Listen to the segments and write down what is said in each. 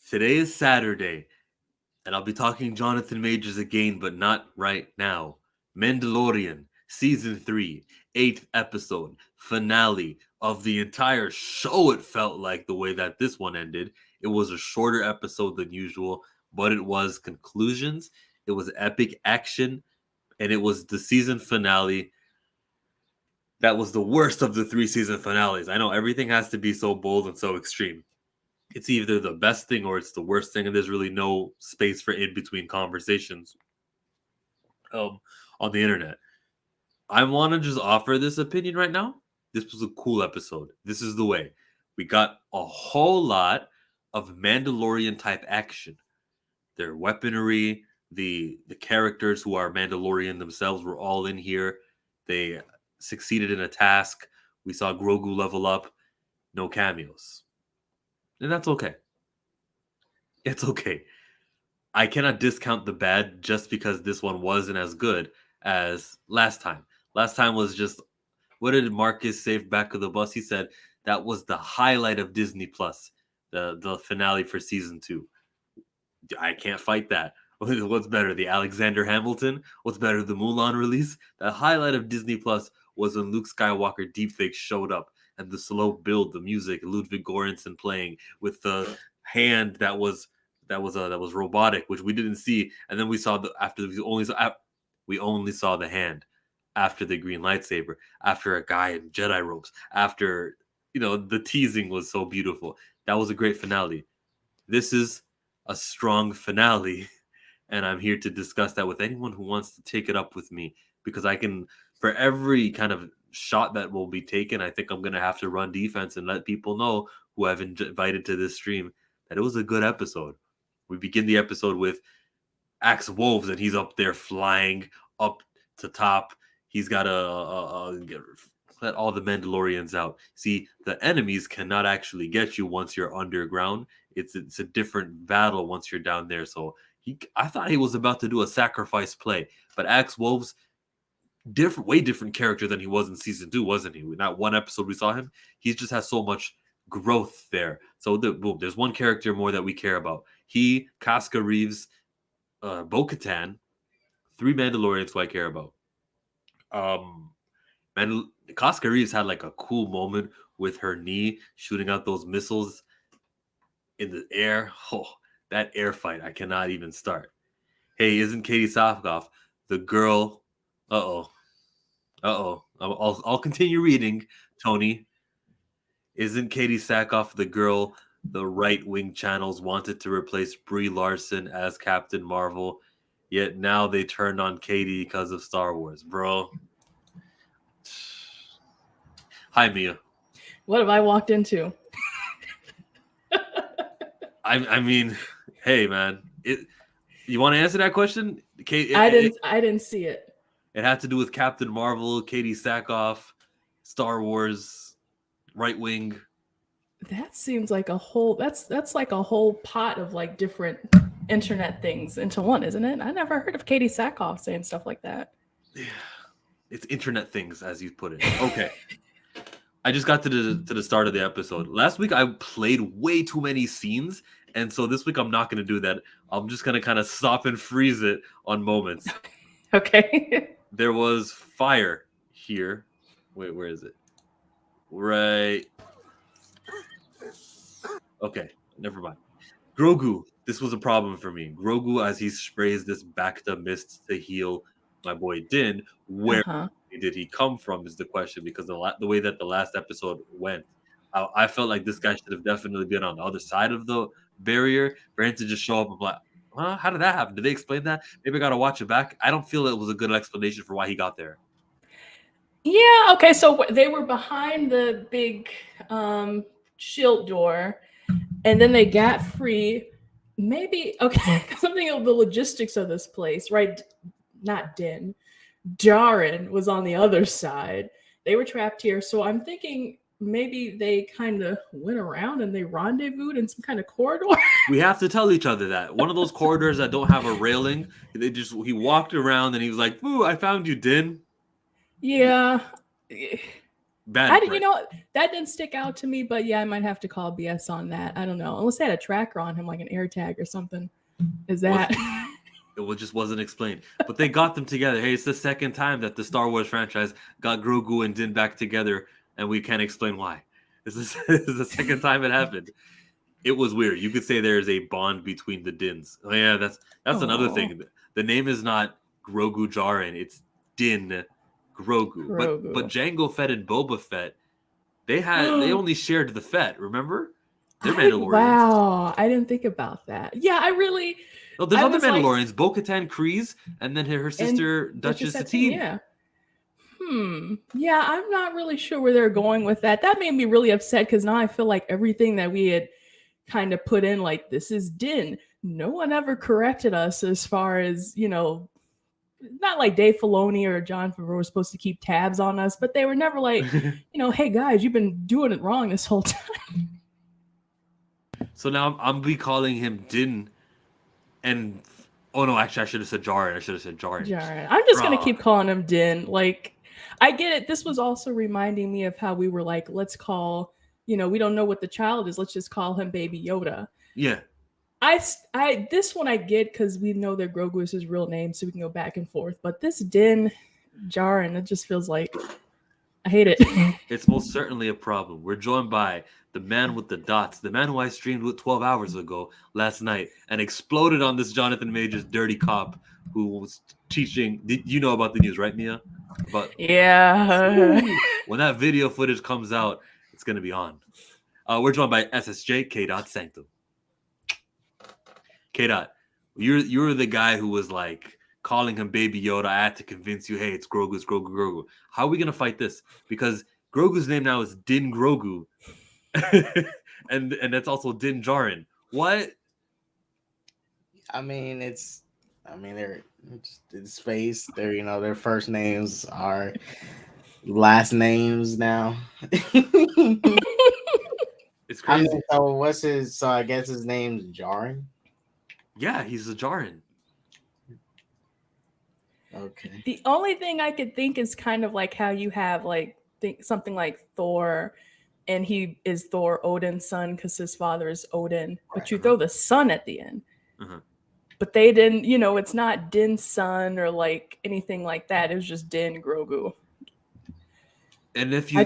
Today is Saturday, and I'll be talking Jonathan Majors again, but not right now. Mandalorian, Season 3, eighth episode, finale of the entire show. It felt like the way that this one ended. It was a shorter episode than usual, but it was conclusions, it was epic action, and it was the season finale that was the worst of the three season finales. I know everything has to be so bold and so extreme. It's either the best thing or it's the worst thing, and there's really no space for in between conversations um, on the internet. I want to just offer this opinion right now. This was a cool episode. This is the way. We got a whole lot of Mandalorian type action. Their weaponry, the characters who are Mandalorian themselves were all in here. They succeeded in a task. We saw Grogu level up. No cameos. And that's okay. It's okay. I cannot discount the bad just because this one wasn't as good as last time. Last time was just, what did Marcus say back of the bus? He said that was the highlight of Disney Plus, the finale for season 2. I can't fight that. What's better, the Alexander Hamilton? What's better, the Mulan release? The highlight of Disney Plus was when Luke Skywalker deepfake showed up and the slow build, the music, Ludwig Göransson playing with the hand that was robotic, which we didn't see, and then we saw we only saw the hand after the green lightsaber, after a guy in Jedi robes, after the teasing was so beautiful. That was a great finale. This is a strong finale, and I'm here to discuss that with anyone who wants to take it up with me, because I can, for every kind of shot that will be taken, I think I'm going to have to run defense and let people know who I've invited to this stream that it was a good episode. We begin the episode with Axe Wolves, and he's up there flying up to top. He's got to let all the Mandalorians out. See, the enemies cannot actually get you once you're underground. It's a different battle once you're down there. So I thought he was about to do a sacrifice play, but Axe Wolves, way different character than he was in season 2, wasn't he? In that one episode we saw him, he just has so much growth there. So boom, there's one character more that we care about. He, Casca Reeves, Bo-Katan, 3 Mandalorians who I care about. Casca Reeves had like a cool moment with her knee shooting out those missiles in the air. Oh, that air fight, I cannot even start. Hey, isn't Katie Sackhoff the girl? I'll continue reading, Tony. Isn't Katie Sackhoff the girl the right-wing channels wanted to replace Brie Larson as Captain Marvel, yet now they turned on Katie because of Star Wars, bro? Hi, Mia. What have I walked into? I mean, hey, man. You want to answer that question? I didn't see it. It had to do with Captain Marvel, Katie Sackhoff, Star Wars, right wing. That seems like a whole. That's like a whole pot of like different internet things into one, isn't it? I never heard of Katie Sackhoff saying stuff like that. Yeah, it's internet things, as you put it. Okay. I just got to the start of the episode. Last week I played way too many scenes, and so this week I'm not going to do that. I'm just going to kind of stop and freeze it on moments. Okay. There was fire here. Wait, where is it? Right. Okay, never mind. Grogu. This was a problem for me. Grogu, as he sprays this Bacta mist to heal my boy Din, where did he come from is the question, because the way that the last episode went, I felt like this guy should have definitely been on the other side of the barrier for him to just show up and be like, huh? How did that happen? Did they explain that? Maybe I got to watch it back. I don't feel it was a good explanation for why he got there. Yeah, okay, so they were behind the big shield door, and then they got free. Maybe, okay, something of the logistics of this place, right? Not Din. Jaren was on the other side. They were trapped here, so I'm thinking maybe they kind of went around and they rendezvoused in some kind of corridor. We have to tell each other that. One of those corridors that don't have a railing, he walked around and he was like, "Ooh, I found you, Din." Yeah. Bad. You know, that didn't stick out to me, but yeah, I might have to call BS on that. I don't know. Unless they had a tracker on him, like an air tag or something. Is that? It just wasn't explained. But they got them together. Hey, it's the second time that the Star Wars franchise got Grogu and Din back together, and we can't explain why. This is the second time it happened. It was weird. You could say there is a bond between the Dins. Oh yeah, that's another thing. The name is not Grogu Jaren, it's Din Grogu. But Jango Fett and Boba Fett, they only shared the Fett, remember? They're Mandalorians. Wow, I didn't think about that. Yeah, I really. No, there's other Mandalorians, like, Bo-Katan Kryze, and then her sister Duchess Satine. Yeah. Yeah, I'm not really sure where they're going with that. That made me really upset because now I feel like everything that we had kind of put in, like, this is Din. No one ever corrected us as far as, you know, not like Dave Filoni or John Favreau were supposed to keep tabs on us, but they were never like, you know, hey guys, you've been doing it wrong this whole time. So now I'm be calling him Din, and oh no, actually I should have said Jaren. Jaren. I'm just gonna keep calling him Din. Like, I get it. This was also reminding me of how we were like, let's call, you know, we don't know what the child is. Let's just call him Baby Yoda. Yeah. This one I get because we know that Grogu is his real name, so we can go back and forth. But this Din Djarin, it just feels like I hate it. It's most certainly a problem. We're joined by the man with the dots, the man who I streamed with 12 hours ago last night and exploded on this Jonathan Majors dirty cop who was teaching. Did you know about the news, right, Mia? Yeah. When that video footage comes out, it's gonna be on. We're joined by SSJ K. Sanctum. K. You're the guy who was like calling him Baby Yoda. I had to convince you, hey, it's Grogu. How are we gonna fight this? Because Grogu's name now is Din Grogu, and that's also Din Djarin. What? I mean, they're in space. They're, you know, their first names are last names now. It's crazy. I mean, so I guess his name's Djarin. Yeah, he's a Djarin. Okay. The only thing I could think is kind of like how you have like something like Thor, and he is Thor, Odin's son, because his father is Odin. But you throw the son at the end. But they didn't, you know, it's not Din's son or like anything like that. It was just Din Grogu. And if you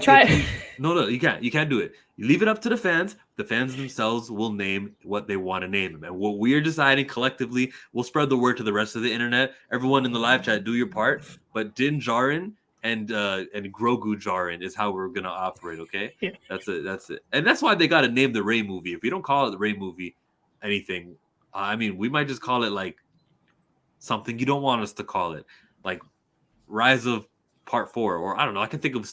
no, you can't do it. You leave it up to the fans. The fans themselves will name what they want to name him. And what we're deciding collectively, we'll spread the word to the rest of the internet. Everyone in the live chat, do your part. But Din Djarin and Grogu Djarin is how we're gonna operate, okay? Yeah. That's it. And that's why they gotta name the Rey movie. If we don't call it the Rey movie anything, I mean, we might just call it like something you don't want us to call it. Like Rise of Part 4, or I don't know. I can think of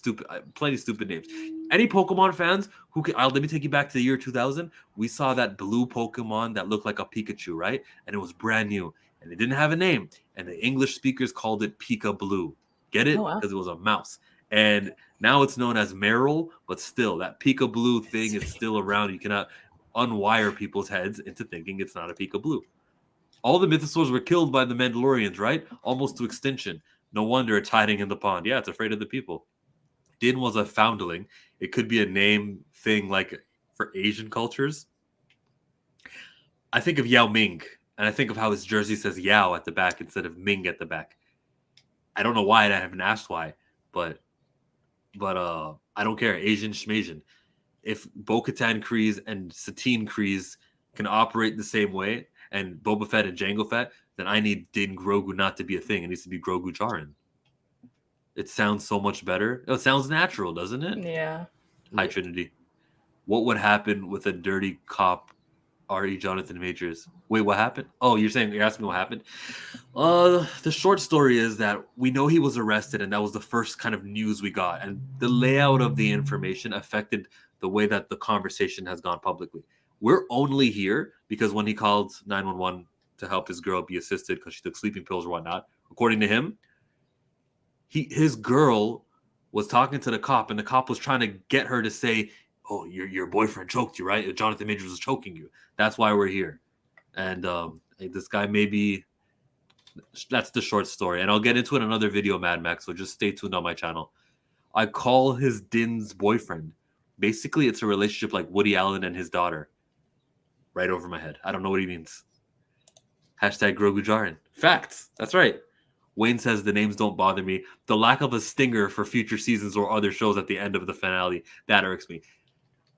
plenty of stupid names. Any Pokemon fans who can, let me take you back to the year 2000. We saw that blue Pokemon that looked like a Pikachu, right? And it was brand new, and it didn't have a name. And the English speakers called it Pika Blue. Get it? Because it was a mouse. And now it's known as Meryl, but still, that Pika Blue thing is still around. You cannot unwire people's heads into thinking it's not a Pika Blue. All the mythosaurs were killed by the Mandalorians, right? Almost to extinction. No wonder it's hiding in the pond. Yeah, it's afraid of the people. Din was a foundling. It could be a name thing like for Asian cultures. I think of Yao Ming, and I think of how his jersey says Yao at the back instead of Ming at the back. I don't know why, and I haven't asked why, but I don't care. Asian schmasian. If Bo-Katan Kryze and Satine Kryze can operate the same way, and Boba Fett and Jango Fett, then I need Din Grogu not to be a thing. It needs to be Grogu Djarin. It sounds so much better. It sounds natural, doesn't it? Yeah. Hi, Trinity. What would happen with a dirty cop, R.E. Jonathan Majors? Wait, what happened? Oh, you're asking me what happened? The short story is that we know he was arrested, and that was the first kind of news we got. And the layout of the information affected the way that the conversation has gone publicly. We're only here because when he called 911 to help his girl be assisted because she took sleeping pills or whatnot, according to him, his girl was talking to the cop, and the cop was trying to get her to say, oh, your boyfriend choked you, right? Jonathan Majors was choking you. That's why we're here. And this guy that's the short story. And I'll get into it in another video, Mad Max, so just stay tuned on my channel. I call his Din's boyfriend. Basically, it's a relationship like Woody Allen and his daughter. Right over my head. I don't know what he means. Hashtag Grogu Jaren. Facts. That's right. Wayne says the names don't bother me. The lack of a stinger for future seasons or other shows at the end of the finale, that irks me.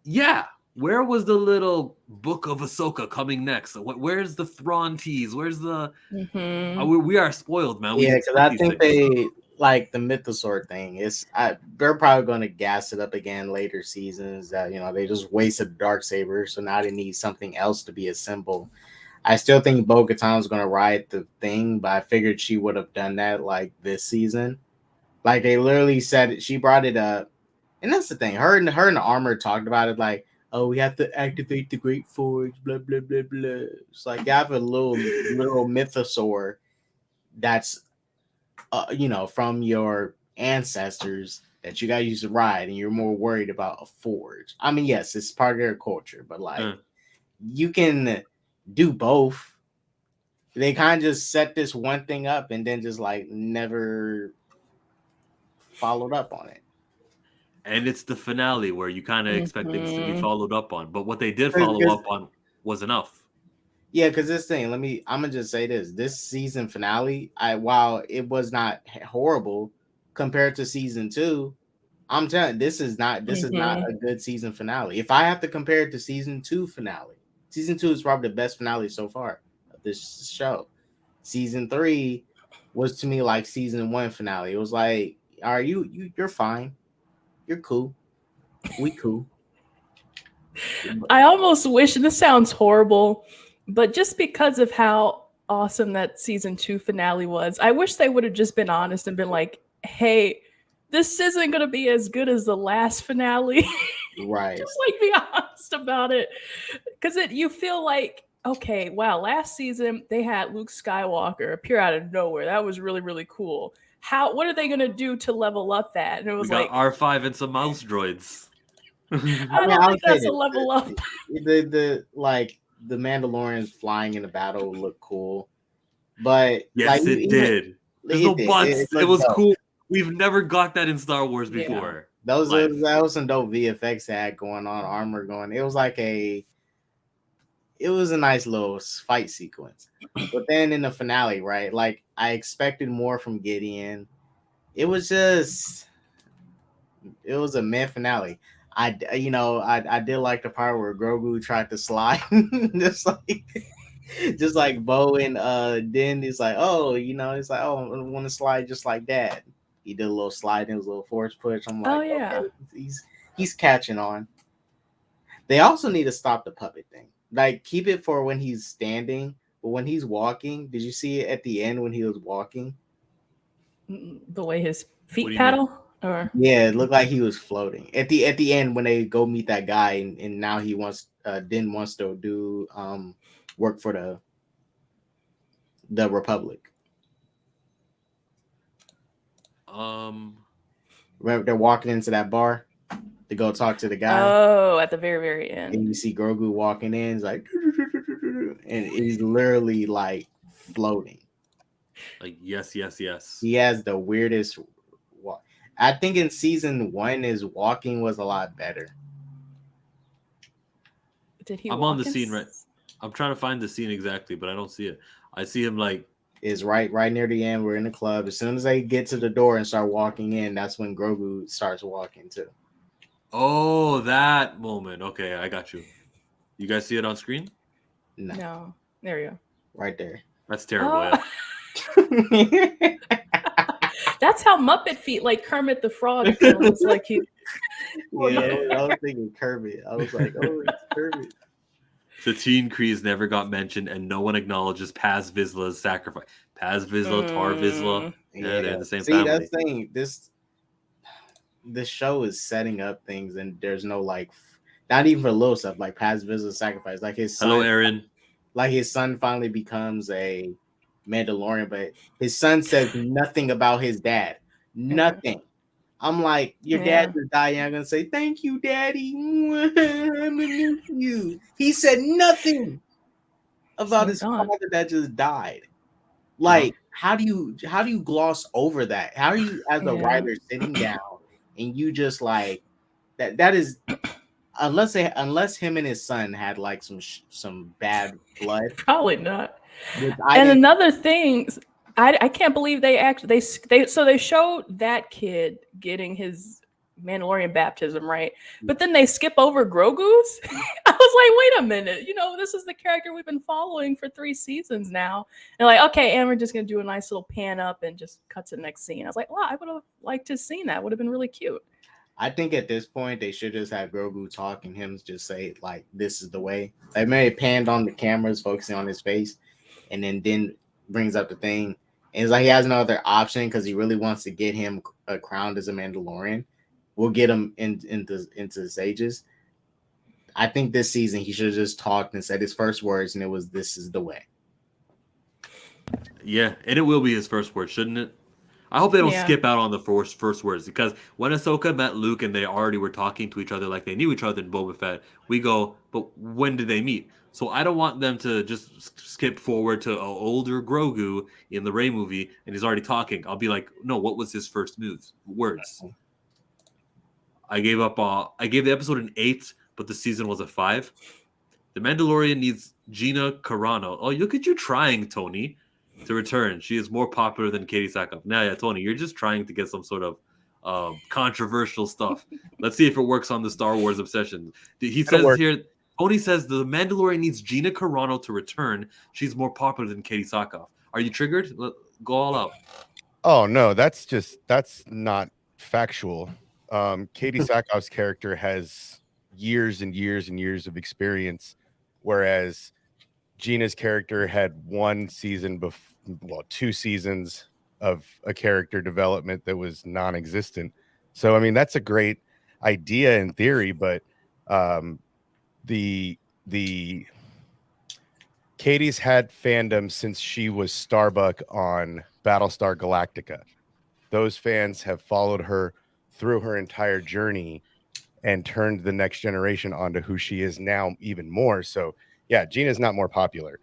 Yeah. Where was the little book of Ahsoka coming next? Where's the Thrawn tease? Where's the... we are spoiled, man. Yeah, because I think they like the Mythosaur thing. They're probably going to gas it up again later seasons. That they just wasted Darksaber, so now they need something else to be a symbol. I still think Bo-Katan's going to ride the thing, but I figured she would have done that like this season. Like they literally said, she brought it up, and that's the thing. Her and the armor talked about it like, oh, we have to activate the Great Forge, blah blah blah blah. It's like you have a little Mythosaur that's from your ancestors that you got to use to ride, and you're more worried about a forge. I mean, yes, it's part of their culture, but like you can do both. They kind of just set this one thing up and then just like never followed up on it. And it's the finale where you kind of expect things to be followed up on, but what they did follow up on was enough. Yeah, because this thing, I'm gonna just say this season finale, while it was not horrible compared to season 2, I'm telling you, this is not a good season finale. If I have to compare it to season 2 finale, season 2 is probably the best finale so far of this show. Season 3 was to me like season 1 finale. It was like, all right, you're fine, you're cool, we cool. I almost wish, and this sounds horrible, but just because of how awesome that season 2 finale was, I wish they would have just been honest and been like, hey, this isn't going to be as good as the last finale. Right. Just like be honest about it. Because you feel like, okay, wow, last season they had Luke Skywalker appear out of nowhere. That was really, really cool. What are they going to do to level up that? And it was like R5 and some mouse droids. I don't think that's a level up. The Mandalorians flying in the battle looked cool, but yes, it did. There's no buts. It was cool. We've never got that in Star Wars before. That was some dope VFX that had going on, armor going. It was a nice little fight sequence. But then in the finale, right? Like I expected more from Gideon. It was a meh finale. I did like the part where Grogu tried to slide, just like Bo and Din is like, oh, he's like, oh, I want to slide just like Dad. He did a little slide, it was a little force push. I'm like, okay, he's catching on. They also need to stop the puppet thing. Like keep it for when he's standing, but when he's walking, did you see it at the end when he was walking? The way his feet paddle? Or yeah, it looked like he was floating at the end when they go meet that guy, and now he wants Din wants to do work for the Republic. Remember they're walking into that bar to go talk to the guy. Oh, at the very, very end. And you see Grogu walking in, it's like, and he's literally like floating. Like yes. He has the weirdest walk. I think in season 1 his walking was a lot better. Did he? I'm on the scene right. I'm trying to find the scene exactly, but I don't see it. I see him like is right near the end. We're in the club. As soon as they get to the door and start walking in, that's when Grogu starts walking too. Oh, that moment. Okay, I got you. You guys see it on screen? No. There you go. Right there. That's terrible. Yeah. That's how Muppet feet, like Kermit the Frog, feels like he. Yeah, I was thinking Kermit. I was like, oh, it's Kermit. The Teen Krees never got mentioned, and no one acknowledges Paz Vizsla's sacrifice. Paz Vizsla, Tar Vizsla, they're the same family. That's the thing. This show is setting up things, and there's no like, not even for little stuff like Paz Vizsla's sacrifice. Like his son, hello, Aaron. Like his son finally becomes a Mandalorian, but his son says nothing about his dad. Nothing. I'm like, your dad just died. I'm gonna say thank you, Daddy. I miss you. He said nothing about his father that just died. Like, how do you gloss over that? How are you, as a writer, sitting down and you just like that is unless him and his son had like some bad blood, Probably not. which I And didn't. another thing, I can't believe they showed that kid getting his Mandalorian baptism, right? But then they skip over Grogu's. I was like, wait a minute, this is the character we've been following for 3 seasons now. And like, okay, and we're just gonna do a nice little pan up and just cut to the next scene. I was like, wow, I would have liked to have seen that. Would have been really cute. I think at this point they should just have Grogu talk and him just say like, "This is the way." Like maybe panned on the cameras, focusing on his face, and then brings up the thing. And it's like he has no other option because he really wants to get him crowned as a Mandalorian. We'll get him into the sages. I think this season he should have just talked and said his first words, and it was, "This is the way." Yeah, and it will be his first word, shouldn't it? I hope they don't Yeah. skip out on the first words, because when Ahsoka met Luke and they already were talking to each other like they knew each other in Boba Fett, we go, but when did they meet? So I don't want them to just skip forward to an older Grogu in the Rey movie and he's already talking. I'll be like, no, what was his first words? I gave up. I gave the episode an 8, but the season was a 5. The Mandalorian needs Gina Carano. Oh, look at you trying, Tony, to return. She is more popular than Katie Sackhoff. Now, yeah, Tony, you're just trying to get some sort of controversial stuff. Let's see if it works on the Star Wars obsession. He says here, Tony says the Mandalorian needs Gina Carano to return. She's more popular than Katie Sackhoff. Are you triggered? Go all out. Oh no, that's not factual. Katie Sackhoff's character has years and years and years of experience, whereas Gina's character had 2 seasons of a character development that was non-existent. So I mean, that's a great idea in theory, but the Katie's had fandom since she was Starbuck on Battlestar Galactica. Those fans have followed her through her entire journey and turned the next generation onto who she is now even more. So yeah, Gina's not more popular.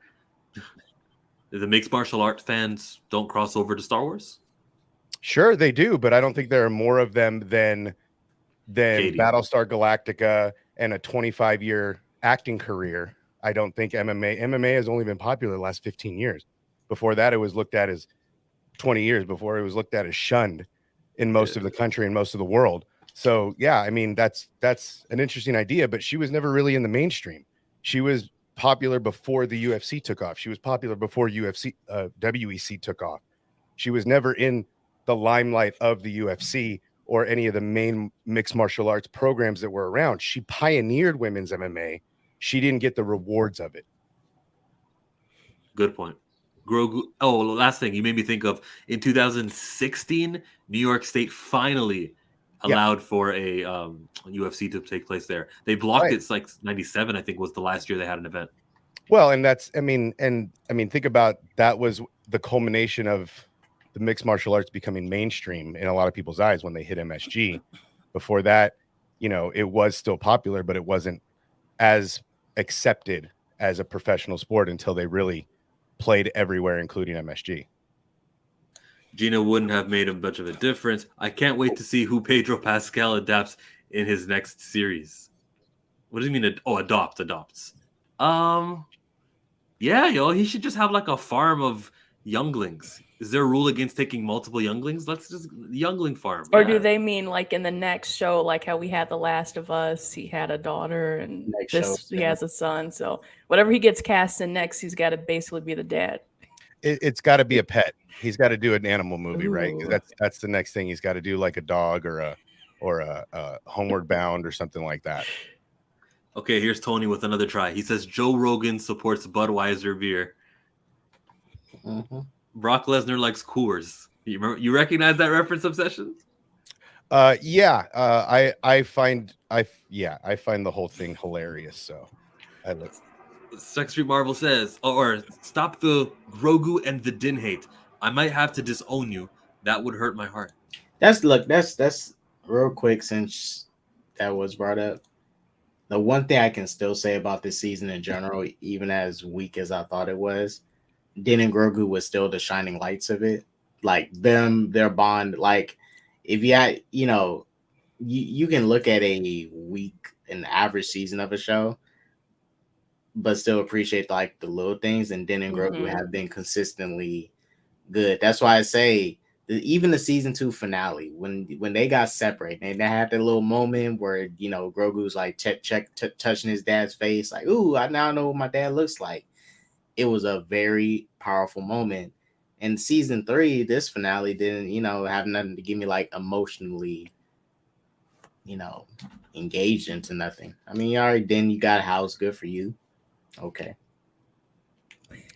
The mixed martial art fans don't cross over to Star Wars? Sure, they do, but I don't think there are more of them than Katie. Battlestar Galactica and a 25-year acting career. I don't think MMA has only been popular the last 15 years. Before that, it was looked at as 20 years before it was looked at as shunned in most of the country and most of the world. So yeah, I mean, that's an interesting idea, but she was never really in the mainstream. She was popular before the UFC took off. She was popular before WEC took off. She was never in the limelight of the UFC or any of the main mixed martial arts programs that were around. She pioneered women's MMA. She didn't get the rewards of it. Good point. Grogu. Oh, last thing you made me think of, in 2016, New York State finally allowed for a UFC to take place there. They blocked it. It's like 97, I think, was the last year they had an event. Well, and think about that was the culmination of the mixed martial arts becoming mainstream in a lot of people's eyes when they hit MSG. Before that, it was still popular, but it wasn't as accepted as a professional sport until they really played everywhere, including MSG. Gina wouldn't have made much of a difference. I can't wait to see who Pedro Pascal adapts in his next series. What do you mean? Adopts. Yeah, he should just have like a farm of younglings. Is there a rule against taking multiple younglings? Let's just youngling farm. Or do they mean like in the next show, like how we had The Last of Us, he had a daughter and he has a son. So whatever he gets cast in next, he's got to basically be the dad. It's got to be a pet. He's got to do an animal movie, right? That's the next thing he's got to do, like a dog or a Homeward Bound or something like that. Okay, here's Tony with another try. He says Joe Rogan supports Budweiser beer. Mm-hmm. Brock Lesnar likes Coors. You recognize that reference, Obsession? I find the whole thing hilarious. So I look. Sex Street Marvel says, or stop the Grogu and the Din hate. I might have to disown you. That would hurt my heart. That's real quick, since that was brought up. The one thing I can still say about this season in general, even as weak as I thought it was, Din and Grogu was still the shining lights of it. Like their bond. Like if you had, you can look at a week, an average season of a show, but still appreciate like the little things. And Den and Grogu have been consistently good. That's why I say even the season 2 finale, when they got separated and they had that little moment where Grogu's like touching his dad's face, like, ooh, I now know what my dad looks like. It was a very powerful moment. And season 3, this finale didn't, have nothing to give me like emotionally, engaged into nothing. I mean, you got a house, good for you. Okay.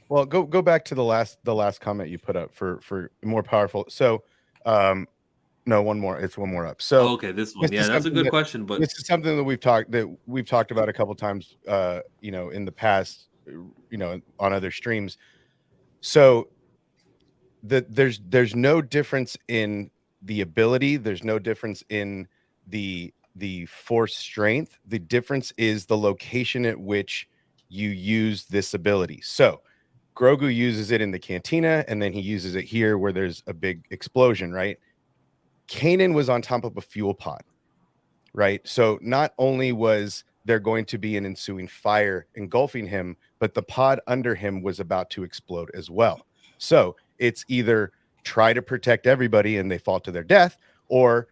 Well, go back to the last comment you put up for more powerful. So, no, one more. It's one more up. So, okay, this one, yeah, that's a good question. But this is something that we've talked about a couple times, in the past, on other streams. So, there's no difference in the ability. There's no difference in the force strength. The difference is the location at which you use this ability. So Grogu uses it in the cantina, and then he uses it here where there's a big explosion, right? Kanan was on top of a fuel pod, right? So not only was there going to be an ensuing fire engulfing him, but the pod under him was about to explode as well. So it's either try to protect everybody and they fall to their death, or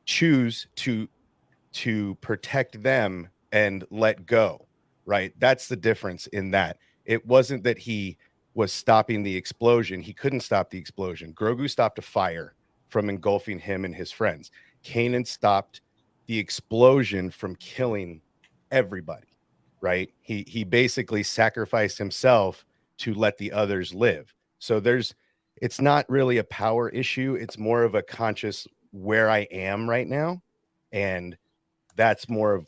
choose to protect them and let go, right? That's the difference in that. It wasn't that he was stopping the explosion. He couldn't stop the explosion. Grogu stopped a fire from engulfing him and his friends. Kanan stopped the explosion from killing everybody, right? He basically sacrificed himself to let the others live. So it's not really a power issue. It's more of a conscious where I am right now. And that's more of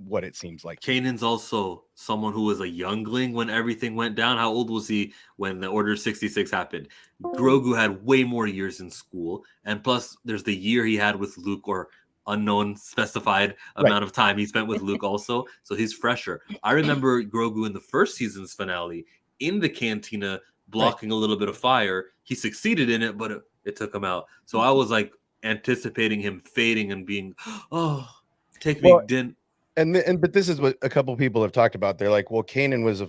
what it seems like. Kanan's also someone who was a youngling when everything went down. How old was he when the Order 66 happened? Grogu had way more years in school, and plus there's the year he had with Luke, or unknown specified amount of time he spent with Luke also, so he's fresher. I remember Grogu in the first season's finale in the cantina blocking a little bit of fire. He succeeded in it, but it took him out. So I was like anticipating him fading and being, oh, take me, didn't. But this is what a couple people have talked about. They're like, well, Kanan was a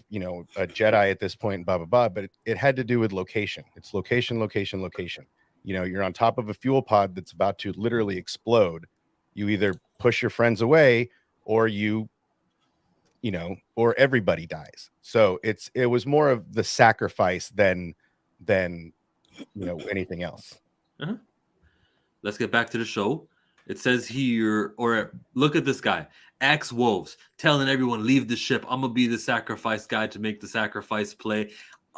Jedi at this point, blah blah blah. But it had to do with location. It's location. You're on top of a fuel pod that's about to literally explode. You either push your friends away, or or everybody dies. So it was more of the sacrifice than anything else. Uh-huh. Let's get back to the show. It says here, or look at this guy, Axe Wolves, telling everyone, leave the ship. I'm going to be the sacrifice guy to make the sacrifice play.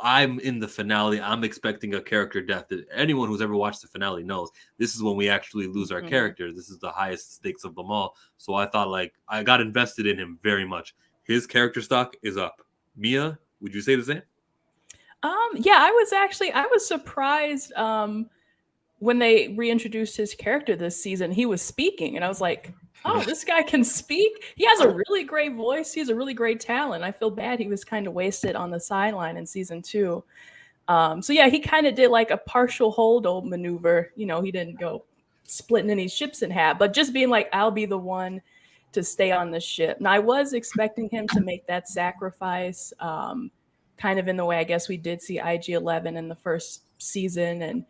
I'm in the finale. I'm expecting a character death. Anyone who's ever watched the finale knows this is when we actually lose our characters. This is the highest stakes of them all. So I thought, like, I got invested in him very much. His character stock is up. Mia, would you say the same? Yeah, I was surprised when they reintroduced his character this season. He was speaking, and I was like, oh, this guy can speak. He has a really great voice. He has a really great talent. I feel bad he was kind of wasted on the sideline in season 2. So yeah, he kind of did like a partial holdo maneuver. He didn't go splitting any ships in half, but just being like, I'll be the one to stay on the ship. Now I was expecting him to make that sacrifice, kind of in the way I guess we did see IG-11 in the first season. And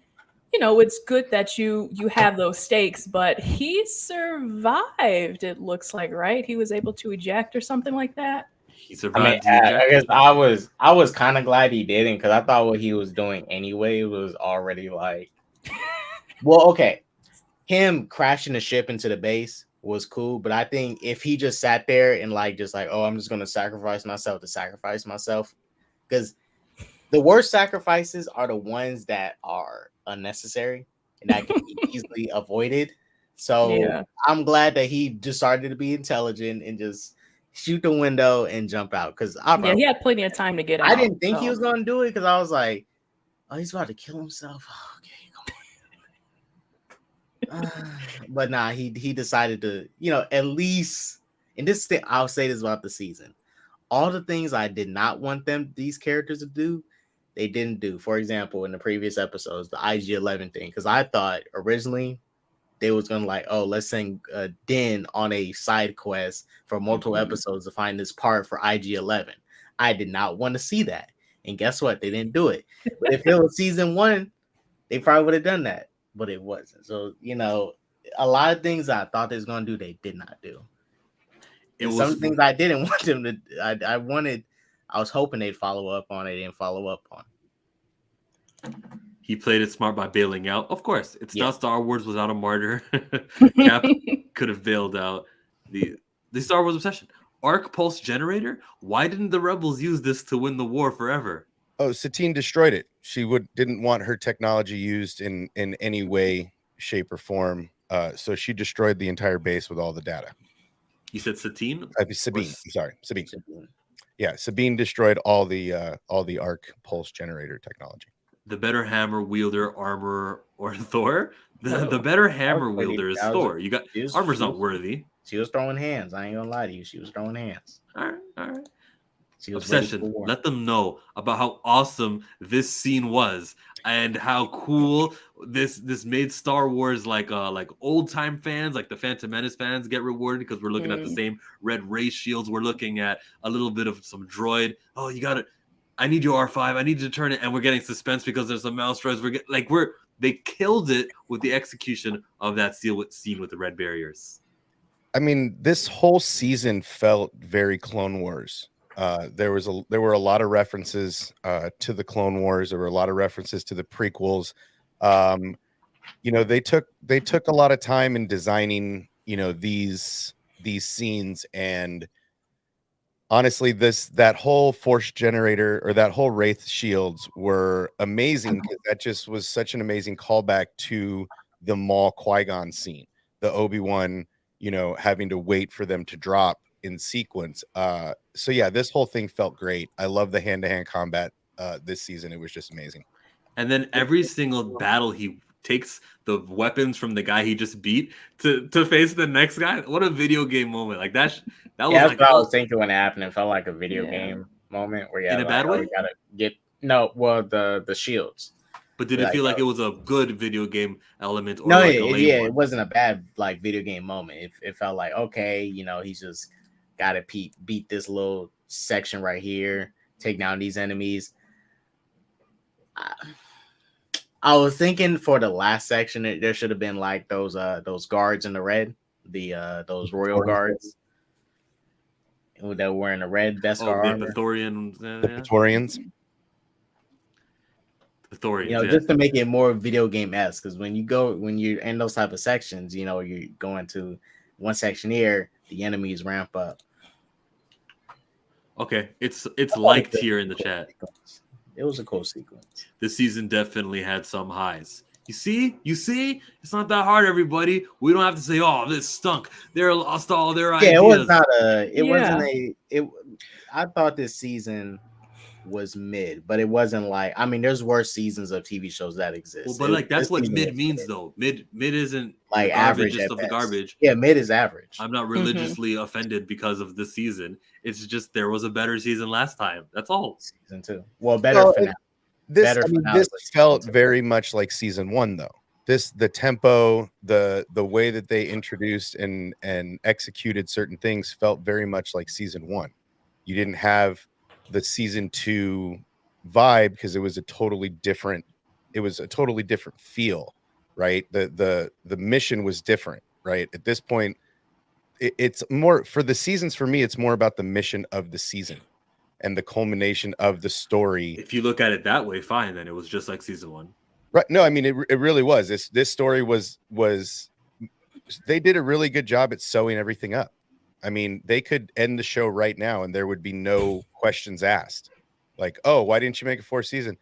it's good that you have those stakes, but he survived, it looks like, right? He was able to eject or something like that. He survived. I guess I was kind of glad he didn't, because I thought what he was doing anyway was already like, well, okay, him crashing the ship into the base was cool, but I think if he just sat there and oh, I'm just gonna sacrifice myself to sacrifice myself, because the worst sacrifices are the ones that are unnecessary and that can be easily avoided. So yeah. I'm glad that he just started to be intelligent and just shoot the window and jump out, because he had plenty of time to get out. I didn't think he was going to do it, because I was like, oh, he's about to kill himself. Oh, okay, but nah, he decided to, at least in this thing, I'll say this about the season. All the things I did not want these characters to do, they didn't do. For example, in the previous episodes, the IG-11 thing, because I thought originally they was gonna like, oh, let's send Din on a side quest for multiple episodes to find this part for IG-11. I did not want to see that, and guess what? They didn't do it. But if it was season 1, they probably would have done that, but it wasn't. So a lot of things I thought they was gonna do, they did not do. Some things I didn't want them to. I was hoping they'd follow up on. They didn't follow up on. He played it smart by bailing out. Of course, it's not Star Wars without a martyr. Cap could have bailed out the Star Wars obsession. Arc pulse generator. Why didn't the rebels use this to win the war forever? Oh, Satine destroyed it. She didn't want her technology used in any way, shape, or form. So she destroyed the entire base with all the data. You said Satine? Sabine. I'm sorry, Sabine. Yeah, Sabine destroyed all the arc pulse generator technology. The better hammer wielder, armor, or Thor? The better hammer wielder is Thor. You got armor's not worthy. She was throwing hands. I ain't gonna lie to you. She was throwing hands. All right. Obsession. Let them know about how awesome this scene was and how cool this made Star Wars like old time fans, like the Phantom Menace fans, get rewarded because we're looking at the same red ray shields. We're looking at a little bit of some droid. Oh, you got it. I need your R5. I need you to turn it, and we're getting suspense because there's some mouse droids. They killed it with the execution of that scene with the red barriers. I mean, this whole season felt very Clone Wars. There were a lot of references to the Clone Wars. There were a lot of references to the prequels. They took a lot of time in designing these scenes, and honestly, that whole force generator or that whole wraith shields were amazing because that just was such an amazing callback to the Maul Qui-Gon scene, the Obi-Wan having to wait for them to drop in sequence. So yeah, this whole thing felt great. I love the hand-to-hand combat this season. It was just amazing. And then every single battle, he takes the weapons from the guy he just beat to face the next guy. What a video game moment! Like that was that's what I was thinking when it happened. It felt like a video game moment where in a bad way. We gotta get the shields. But did it feel like it was a good video game element? Or No, it wasn't a bad video game moment. It felt like, okay, he's just got to beat this little section right here, take down these enemies. I was thinking for the last section, there should have been like those guards in the red, those royal guards that were in the red vest armor. The Praetorians. Just to make it more video game-esque, because when you're in those type of sections, you're going to one section here, the enemies ramp up. Okay, it's liked here in the chat. It was a cool sequence. This season definitely had some highs. You see, it's not that hard, everybody. We don't have to say, "Oh, this stunk." They lost all their ideas. Yeah, it was not a. It wasn't a. It. I thought this season was mid, but it wasn't like. I mean, there's worse seasons of TV shows that exist. Well, but that's what mid means, though. Mid isn't like average. Just of the garbage. Yeah, mid is average. I'm not religiously offended because of this season. It's just there was a better season last time. That's all. Season 2. Well, better finale. This felt very much like season 1, though. The tempo, the way that they introduced and executed certain things felt very much like season 1. You didn't have the season 2 vibe because it was a totally different feel, right? The mission was different, right? At this point, it's more for the seasons. For me, it's more about the mission of the season and the culmination of the story. If you look at it that way, fine. Then it was just like season 1. Right. No, I mean, it really was. This story was they did a really good job at sewing everything up. I mean, they could end the show right now and there would be no questions asked. Like, oh, why didn't you make a 4th season?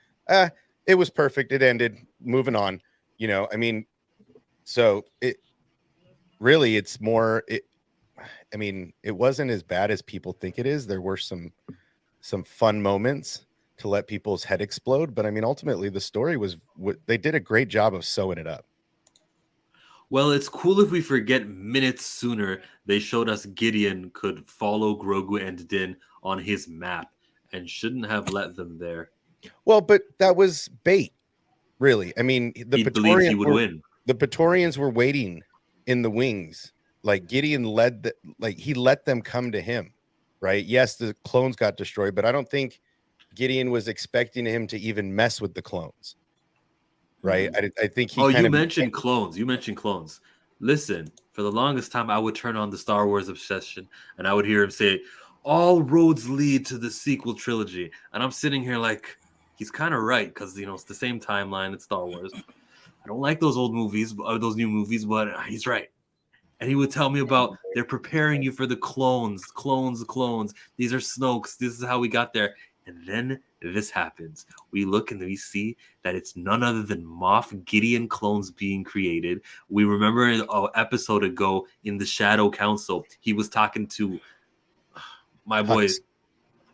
It was perfect. It ended. Moving on. I mean, so it really, it's more, I mean, it wasn't as bad as people think it is. There were some fun moments to let people's head explode. But I mean, ultimately the story was they did a great job of sewing it up. Well, it's cool if we forget minutes sooner. They showed us Gideon could follow Grogu and Din on his map and shouldn't have let them there. Well, but that was bait, really. I mean, he believed he would win. The Praetorians were waiting in the wings. Like Gideon he let them come to him, right? Yes, the clones got destroyed, but I don't think Gideon was expecting him to even mess with the clones, right? I think he you mentioned clones. You mentioned clones. Listen, for the longest time, I would turn on the Star Wars obsession and I would hear him say, all roads lead to the sequel trilogy. And I'm sitting here like, he's kind of right because, it's the same timeline. It's Star Wars. I don't like those old movies or those new movies, but he's right. And he would tell me about they're preparing you for the clones. These are Snokes. This is how we got there. And then this happens. We look and we see that it's none other than Moff Gideon clones being created. We remember an episode ago in the Shadow Council, he was talking to my boy. Hux.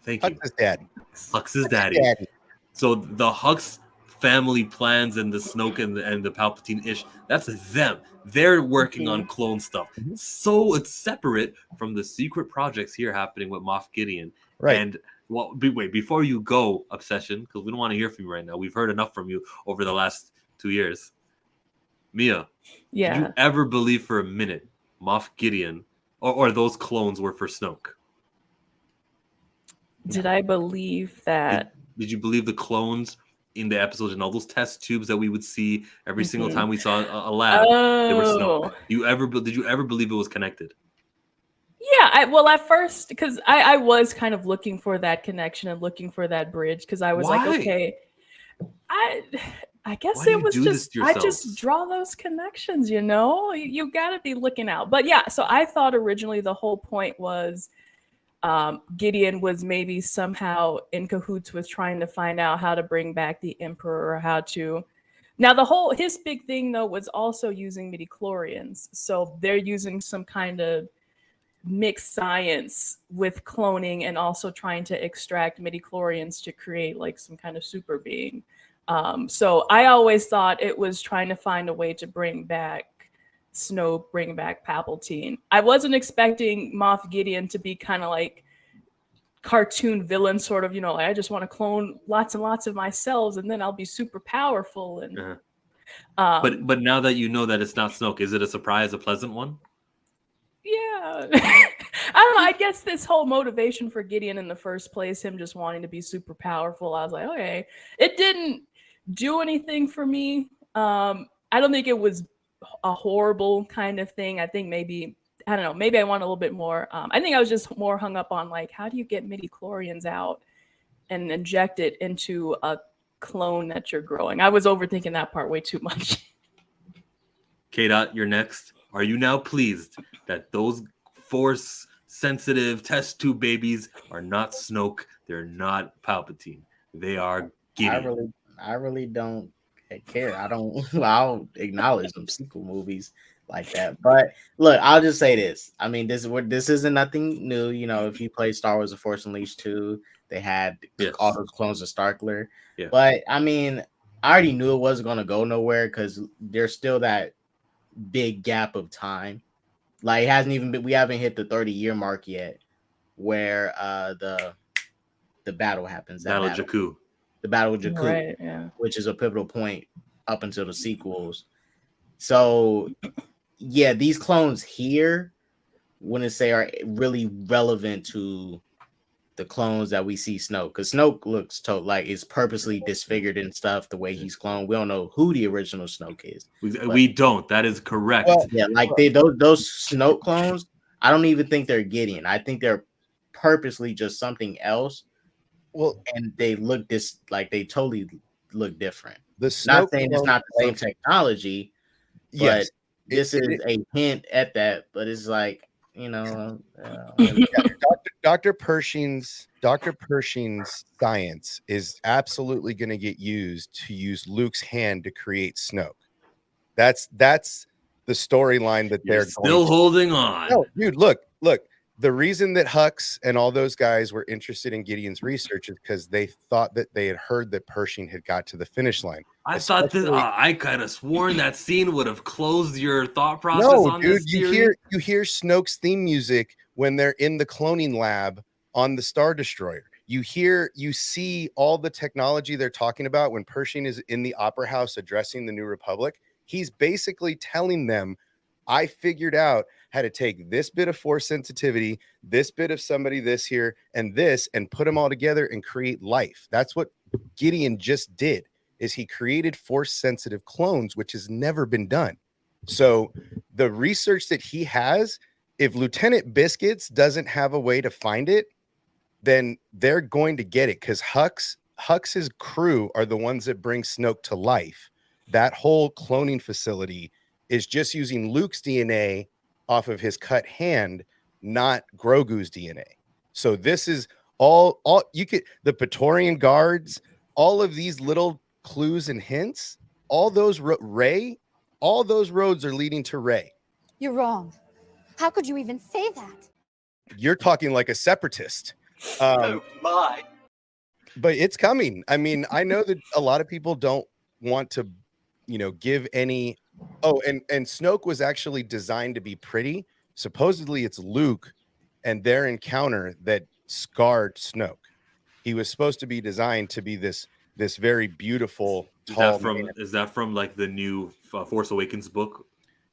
Thank you. Hux's daddy. Hux's daddy. So the Hux family plans and the Snoke and the Palpatine-ish, that's them. They're working on clone stuff. So it's separate from the secret projects here happening with Moff Gideon. Right. And wait, before you go, Obsession, because we don't want to hear from you right now. We've heard enough from you over the last 2 years. Mia, did you ever believe for a minute Moff Gideon or those clones were for Snoke? Did I believe that? Did you believe the clones in the episodes and all those test tubes that we would see every single time we saw a lab? They were Snoke. Did you ever believe it was connected? Yeah, well, at first, because I was kind of looking for that connection and looking for that bridge, because I was like, okay, I guess it was just, I just draw those connections, you got to be looking out. But yeah, so I thought originally the whole point was Gideon was maybe somehow in cahoots with trying to find out how to bring back the Emperor, or how to. Now, his big thing, though, was also using midichlorians. So they're using some kind of mixed science with cloning and also trying to extract midichlorians to create like some kind of super being. So I always thought it was trying to find a way to bring back Snoke, bring back Palpatine. I wasn't expecting Moff Gideon to be kind of like cartoon villain, sort of, like I just want to clone lots and lots of myself and then I'll be super powerful. And but now that you know that it's not Snoke, is it a surprise, a pleasant one? Yeah. I don't know. I guess this whole motivation for Gideon in the first place, him just wanting to be super powerful, I was like, okay, it didn't do anything for me. I don't think it was a horrible kind of thing. I think maybe I want a little bit more. I think I was just more hung up on like, how do you get midichlorians out and inject it into a clone that you're growing? I was overthinking that part way too much. K-Dot, you're next. Are you now pleased that those force-sensitive test tube babies are not Snoke? They're not Palpatine. They are Gideon. I really don't care. I'll acknowledge some sequel movies like that. But look, I'll just say this. I mean, this isn't nothing new. If you play Star Wars: The Force Unleashed 2, they had all those clones of Starkler. Yeah. But I mean, I already knew it wasn't going to go nowhere because there's still that big gap of time. Like it hasn't even been. We haven't hit the 30-year mark yet, where the battle happens. Battle of Jakku. The Battle of Jakku, right, yeah. Which is a pivotal point up until the sequels. So, yeah, these clones here, wouldn't say are really relevant to the clones that we see Snoke, because Snoke looks like is purposely disfigured and stuff. The way he's cloned, we don't know who the original Snoke is. We don't. That is correct. Well, yeah, like those Snoke clones, I don't even think they're Gideon. I think they're purposely just something else. Well, and they look they totally look different. Not saying it's not the same technology, but this is a hint at that. But it's like, Dr. Pershing's science is absolutely going to get used to use Luke's hand to create Snoke. That's the storyline that they're still holding on. No, dude, look. The reason that Hux and all those guys were interested in Gideon's research is because they thought that they had heard that Pershing had got to the finish line. I thought that I kind of sworn that scene would have closed your thought process on this theory. You hear Snoke's theme music when they're in the cloning lab on the Star Destroyer. You see all the technology they're talking about when Pershing is in the Opera House addressing the New Republic. He's basically telling them I figured out how to take this bit of force sensitivity, this bit of somebody this here, and this, and put them all together and create life. That's what Gideon just did, is he created force sensitive clones, which has never been done. So the research that he has, if Lieutenant Biscuits doesn't have a way to find it, then they're going to get it, because Hux's crew are the ones that bring Snoke to life. That whole cloning facility is just using Luke's DNA off of his cut hand, not Grogu's DNA. So this is all you could, the Praetorian guards, all of these little clues and hints, all those Rey, all those roads are leading to Rey. You're wrong. How could you even say that? You're talking like a separatist. Oh my. But it's coming. I mean, I know that a lot of people don't want to, give any. Oh, and Snoke was actually designed to be pretty. Supposedly it's Luke and their encounter that scarred Snoke. He was supposed to be designed to be this very beautiful, tall man. Is that from like the new Force Awakens book?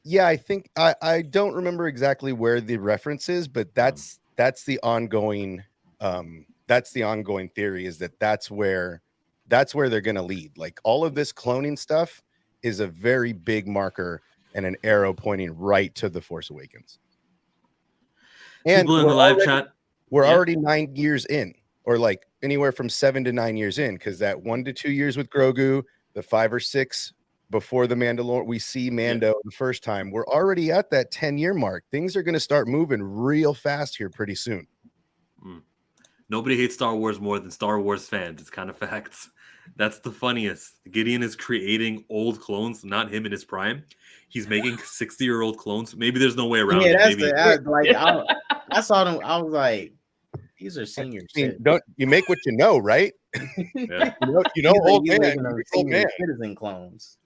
Yeah, I think I don't remember exactly where the reference is, but that's the ongoing theory, is that's where they're going to lead. Like, all of this cloning stuff is a very big marker and an arrow pointing right to the Force Awakens. And people in the live chat, we're already 9 years in, or like anywhere from 7 to 9 years in, because that 1 to 2 years with Grogu, the 5 or 6 before the Mandalorian, we see Mando the first time. We're already at that 10-year mark. Things are going to start moving real fast here pretty soon. Nobody hates Star Wars more than Star Wars fans. It's kind of facts. That's the funniest. Gideon is creating old clones, not him in his prime. He's making 60-year-old clones. Maybe there's no way around it. I saw them. I was like, these are seniors. Don't you make what you know, right? Yeah. Old man. Citizen clones.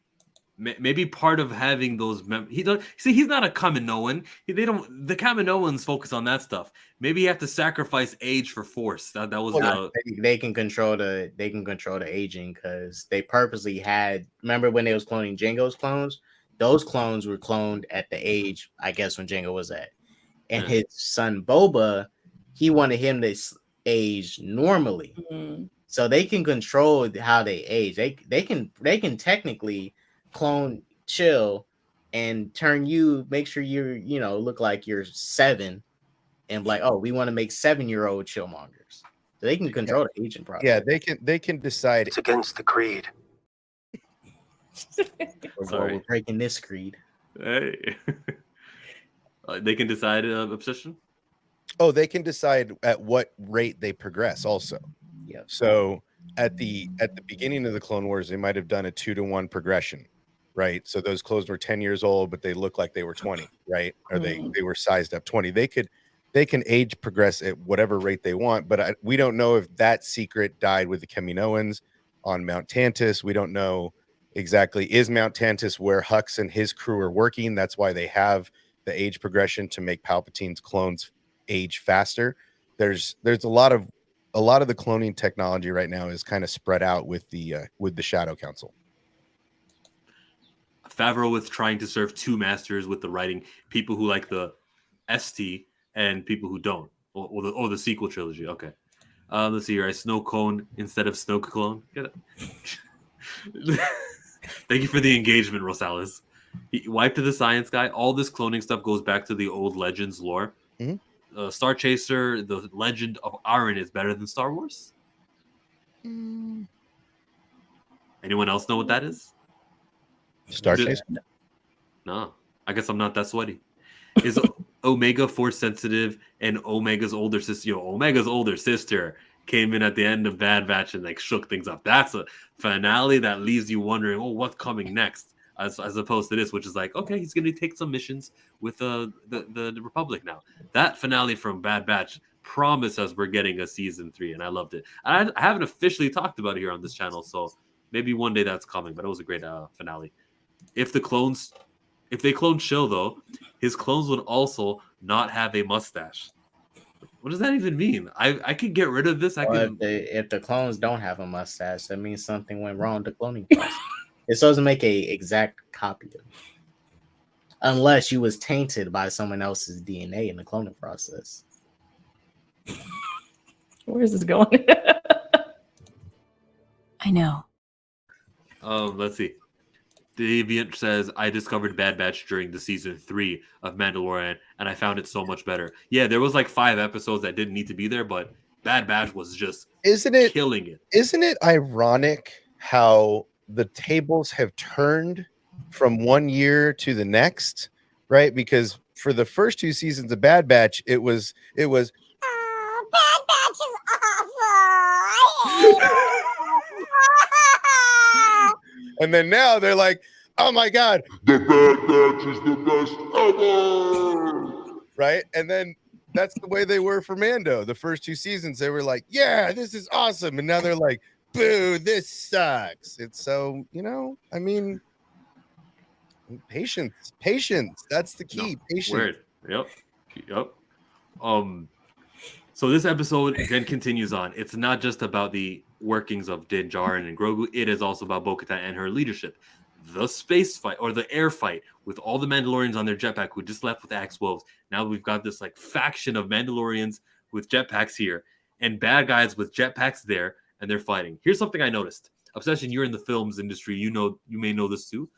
Maybe part of having those he's not a Kaminoan. The Kaminoans focus on that stuff. Maybe you have to sacrifice age for force. That was they can control the aging, because they purposely had, remember when they was cloning Jango's clones? Those clones were cloned at the age, I guess, when Jango was at. And his son Boba, he wanted him to age normally. Mm-hmm. So they can control how they age. They can technically clone Chill and turn you, make sure you're, look like you're 7, and like, oh, we want to make 7-year-old Chillmongers. So they can control the aging process. Yeah, they can decide. It's against the creed. We're breaking this creed. Hey. They can decide obsession. Oh, they can decide at what rate they progress also. Yeah. So at the beginning of the Clone Wars, they might have done a 2-to-1 progression, right? So those clones were 10 years old, but they look like they were 20, right? Or they were sized up 20. They can age progress at whatever rate they want, but we don't know if that secret died with the Kaminoans on Mount Tantus. We don't know exactly, is Mount Tantus where Hux and his crew are working? That's why they have the age progression to make Palpatine's clones age faster. There's a lot of the cloning technology right now is kind of spread out with the Shadow Council. Favreau was trying to serve 2 masters with the writing: people who like the ST and people who don't, or the sequel trilogy. Okay, let's see here. I Snow Cone instead of Snoke Clone. Get it? Thank you for the engagement, Rosales. He wiped to the science guy. All this cloning stuff goes back to the old Legends lore. Mm-hmm. Star Chaser, the Legend of Aaron, is better than Star Wars. Anyone else know what that is? Star Chaser? No, I guess I'm not that sweaty. Is Omega force sensitive, and Omega's older sister? Omega's older sister came in at the end of Bad Batch and like shook things up. That's a finale that leaves you wondering, what's coming next? As opposed to this, which is like, okay, he's going to take some missions with the Republic now. That finale from Bad Batch promised us we're getting a season 3, and I loved it. I haven't officially talked about it here on this channel, so maybe one day that's coming. But it was a great finale. If they clone Chill, though, his clones would also not have a mustache. What does that even mean? I could get rid of this. If the clones don't have a mustache, that means something went wrong with the cloning process. It's supposed to make a exact copy of it. unless you was tainted by someone else's DNA in the cloning process. Where is this going? I know. Let's see. The Deviant says, I discovered Bad Batch during the season 3 of Mandalorian, and I found it so much better. Yeah, there was like 5 episodes that didn't need to be there, but Bad Batch was just killing it. Isn't it ironic how the tables have turned from one year to the next, right? Because for the first 2 seasons of Bad Batch, it was Oh, Bad Batch is awful. I hate it. and then now they're like, oh my god, The Bad Batch is the best ever. right? And then that's the way they were for Mando. The first 2 seasons, they were like, yeah, this is awesome. And now they're like, boo, this sucks. It's so, I mean, patience. That's the key. Patience. Word. Yep. So this episode then continues on. It's not just about the workings of Din Djarin and Grogu. It is also about Bo-Katan and her leadership. The space fight or the air fight with all the Mandalorians on their jetpack who just left with Axe Wolves. Now we've got this like faction of Mandalorians with jetpacks here and bad guys with jetpacks there, and they're fighting. Here's something I noticed. Obsession, you're in the films industry. You may know this too.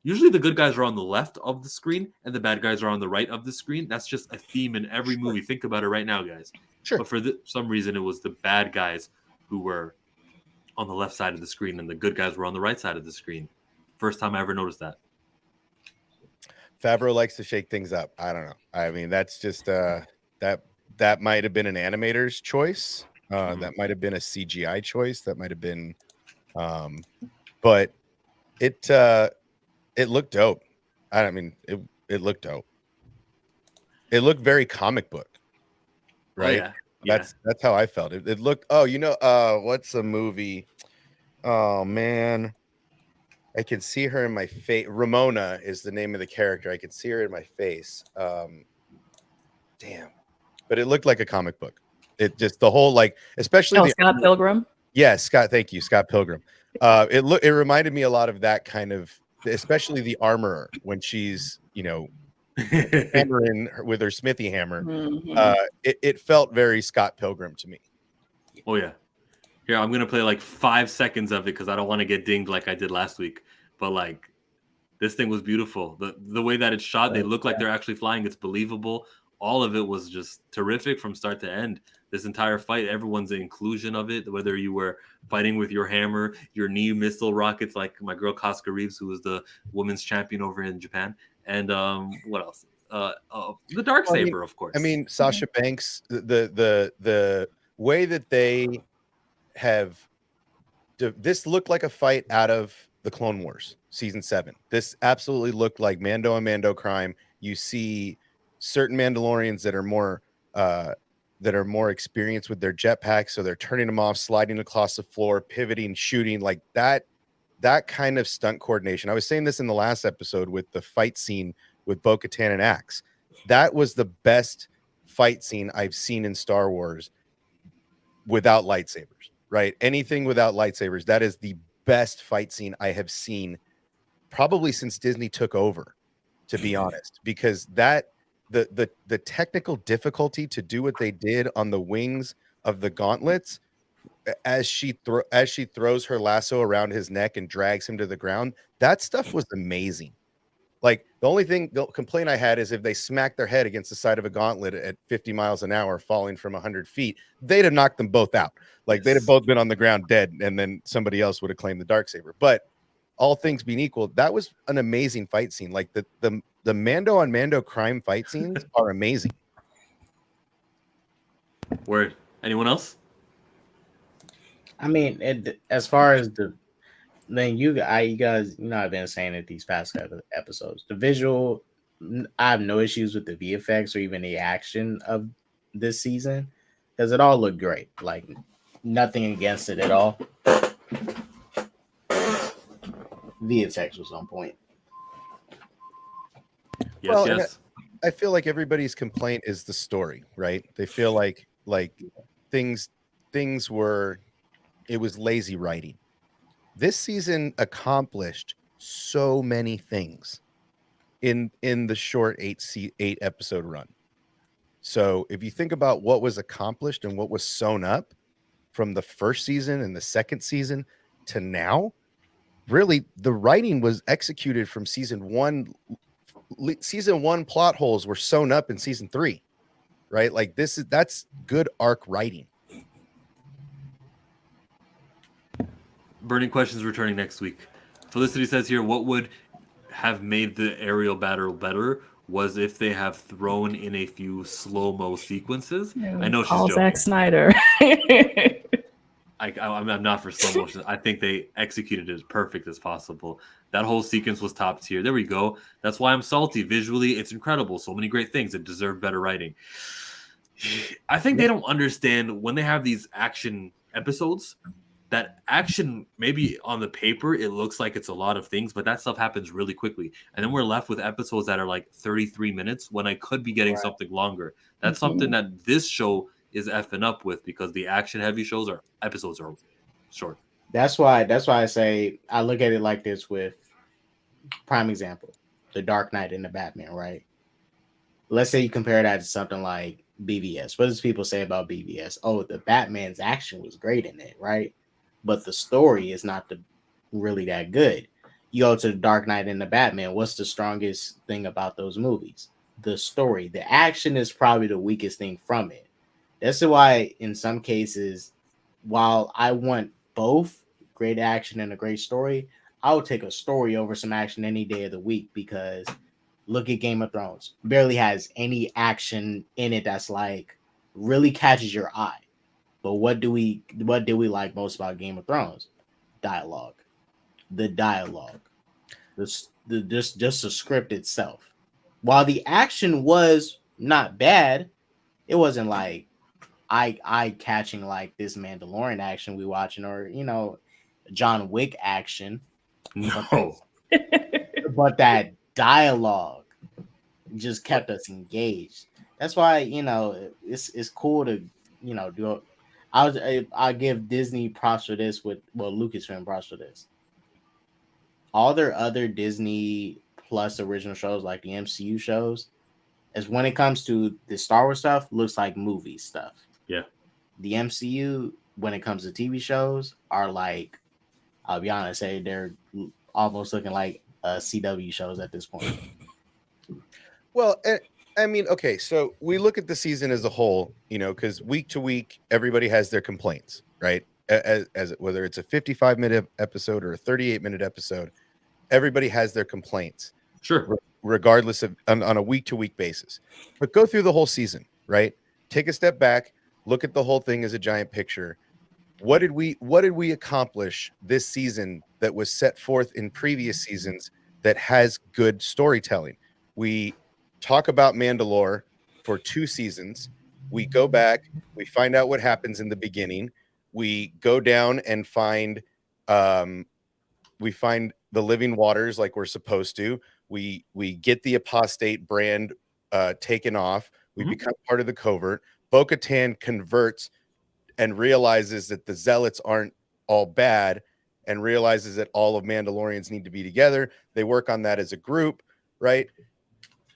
Usually the good guys are on the left of the screen and the bad guys are on the right of the screen. That's just a theme in every movie. Think about it right now, guys. Sure. But for some reason, it was the bad guys who were on the left side of the screen and the good guys were on the right side of the screen. First time I ever noticed that. Favreau likes to shake things up. I don't know. I mean, that's just that might have been an animator's choice. That might have been a CGI choice. That might have been, but it looked dope. I mean, it looked dope. It looked very comic book, right? Oh, yeah. That's how I felt. It looked. Oh, what's a movie? Oh man. I can see her in my face. Ramona is the name of the character. I can see her in my face. Damn. But it looked like a comic book. It just the whole especially Scott Pilgrim. Yeah, Scott. Thank you, Scott Pilgrim. It reminded me a lot of that kind of, especially the armorer when she's hammering with her smithy hammer. Mm-hmm. It felt very Scott Pilgrim to me. Oh yeah. Here, I'm gonna play like 5 seconds of it because I don't want to get dinged like I did last week. But this thing was beautiful. The way that it's shot, they look like they're actually flying. It's believable. All of it was just terrific from start to end. This entire fight, everyone's inclusion of it, whether you were fighting with your hammer, your knee missile rockets, like my girl Casca Reeves, who was the women's champion over in Japan, and what else? The dark saber, of course. I mean, Sasha Banks, the way that they have this looked like a fight out of the Clone Wars season 7. This absolutely looked like Mando and Mando crime. You see certain Mandalorians that are more experienced with their jetpacks, so they're turning them off, sliding across the floor, pivoting, shooting, like that kind of stunt coordination. I was saying this in the last episode with the fight scene with Bo-Katan and Axe. That was the best fight scene I've seen in Star Wars without lightsabers. Right? Anything without lightsabers, that is the best fight scene I have seen probably since Disney took over, to be honest, because that the technical difficulty to do what they did on the wings of the gauntlets as she throws her lasso around his neck and drags him to the ground, that stuff was amazing. Like the complaint I had is if they smacked their head against the side of a gauntlet at 50 miles an hour falling from 100 feet, they'd have knocked them both out. Like they'd have both been on the ground dead, and then somebody else would have claimed the Darksaber. But all things being equal, that was an amazing fight scene. Like the Mando on Mando crime fight scenes are amazing. Word. Anyone else? I mean, as far as you guys, I've been saying it these past episodes. The visual, I have no issues with the VFX or even the action of this season because it all looked great. Like nothing against it at all. VFX was on point. Yes. I feel like everybody's complaint is the story, right? They feel like things were, it was lazy writing. This season accomplished so many things in the short 8 episode run. So if you think about what was accomplished and what was sewn up from the first season and the second season to now, really the writing was executed from season 1. Season 1 plot holes were sewn up in season 3, right? Like that's good arc writing. Burning questions returning next week. Felicity says here, what would have made the aerial battle better was if they have thrown in a few slow-mo sequences. I know she's Call joking. Zack Snyder. I'm not for slow motion. I think they executed it as perfect as possible. That whole sequence was top tier. There we go. That's why I'm salty. Visually, it's incredible. So many great things that deserve better writing. I think they don't understand when they have these action episodes, that action, maybe on the paper, it looks like it's a lot of things, but that stuff happens really quickly. And then we're left with episodes that are like 33 minutes when I could be getting something longer. That's something that this show is effing up with, because the action heavy episodes are short. That's why I say I look at it like this with prime example, The Dark Knight and the Batman, right? Let's say you compare that to something like BVS. What does people say about BVS? Oh, the Batman's action was great in it, right? But the story is not really that good. You go to The Dark Knight and the Batman, what's the strongest thing about those movies? The story. The action is probably the weakest thing from it. That's why in some cases, while I want both great action and a great story, I would take a story over some action any day of the week, because look at Game of Thrones. Barely has any action in it that's like really catches your eye. But what do we like most about Game of Thrones? Dialogue. The dialogue. Just the script itself. While the action was not bad, it wasn't like eye catching like this Mandalorian action we watching, or John Wick action. No. But that dialogue just kept us engaged. That's why it's cool to do. I give Disney props for this, Lucasfilm props for this. All their other Disney Plus original shows, like the MCU shows, is when it comes to the Star Wars stuff, looks like movie stuff. Yeah. The MCU, when it comes to TV shows, are like, I'll be honest, they're almost looking like CW shows at this point. Well, I mean, okay, so we look at the season as a whole, because week to week, everybody has their complaints, right? As whether it's a 55-minute episode or a 38-minute episode, everybody has their complaints. Sure. Regardless of on a week-to-week basis. But go through the whole season, right? Take a step back, look at the whole thing as a giant picture. What did we accomplish this season that was set forth in previous seasons that has good storytelling? We talk about Mandalore for 2 seasons. We go back, we find out what happens in the beginning. We go down and find the living waters like we're supposed to. We get the apostate brand taken off. We become part of the covert. Bo-Katan converts and realizes that the zealots aren't all bad, and realizes that all of Mandalorians need to be together. They work on that as a group, right?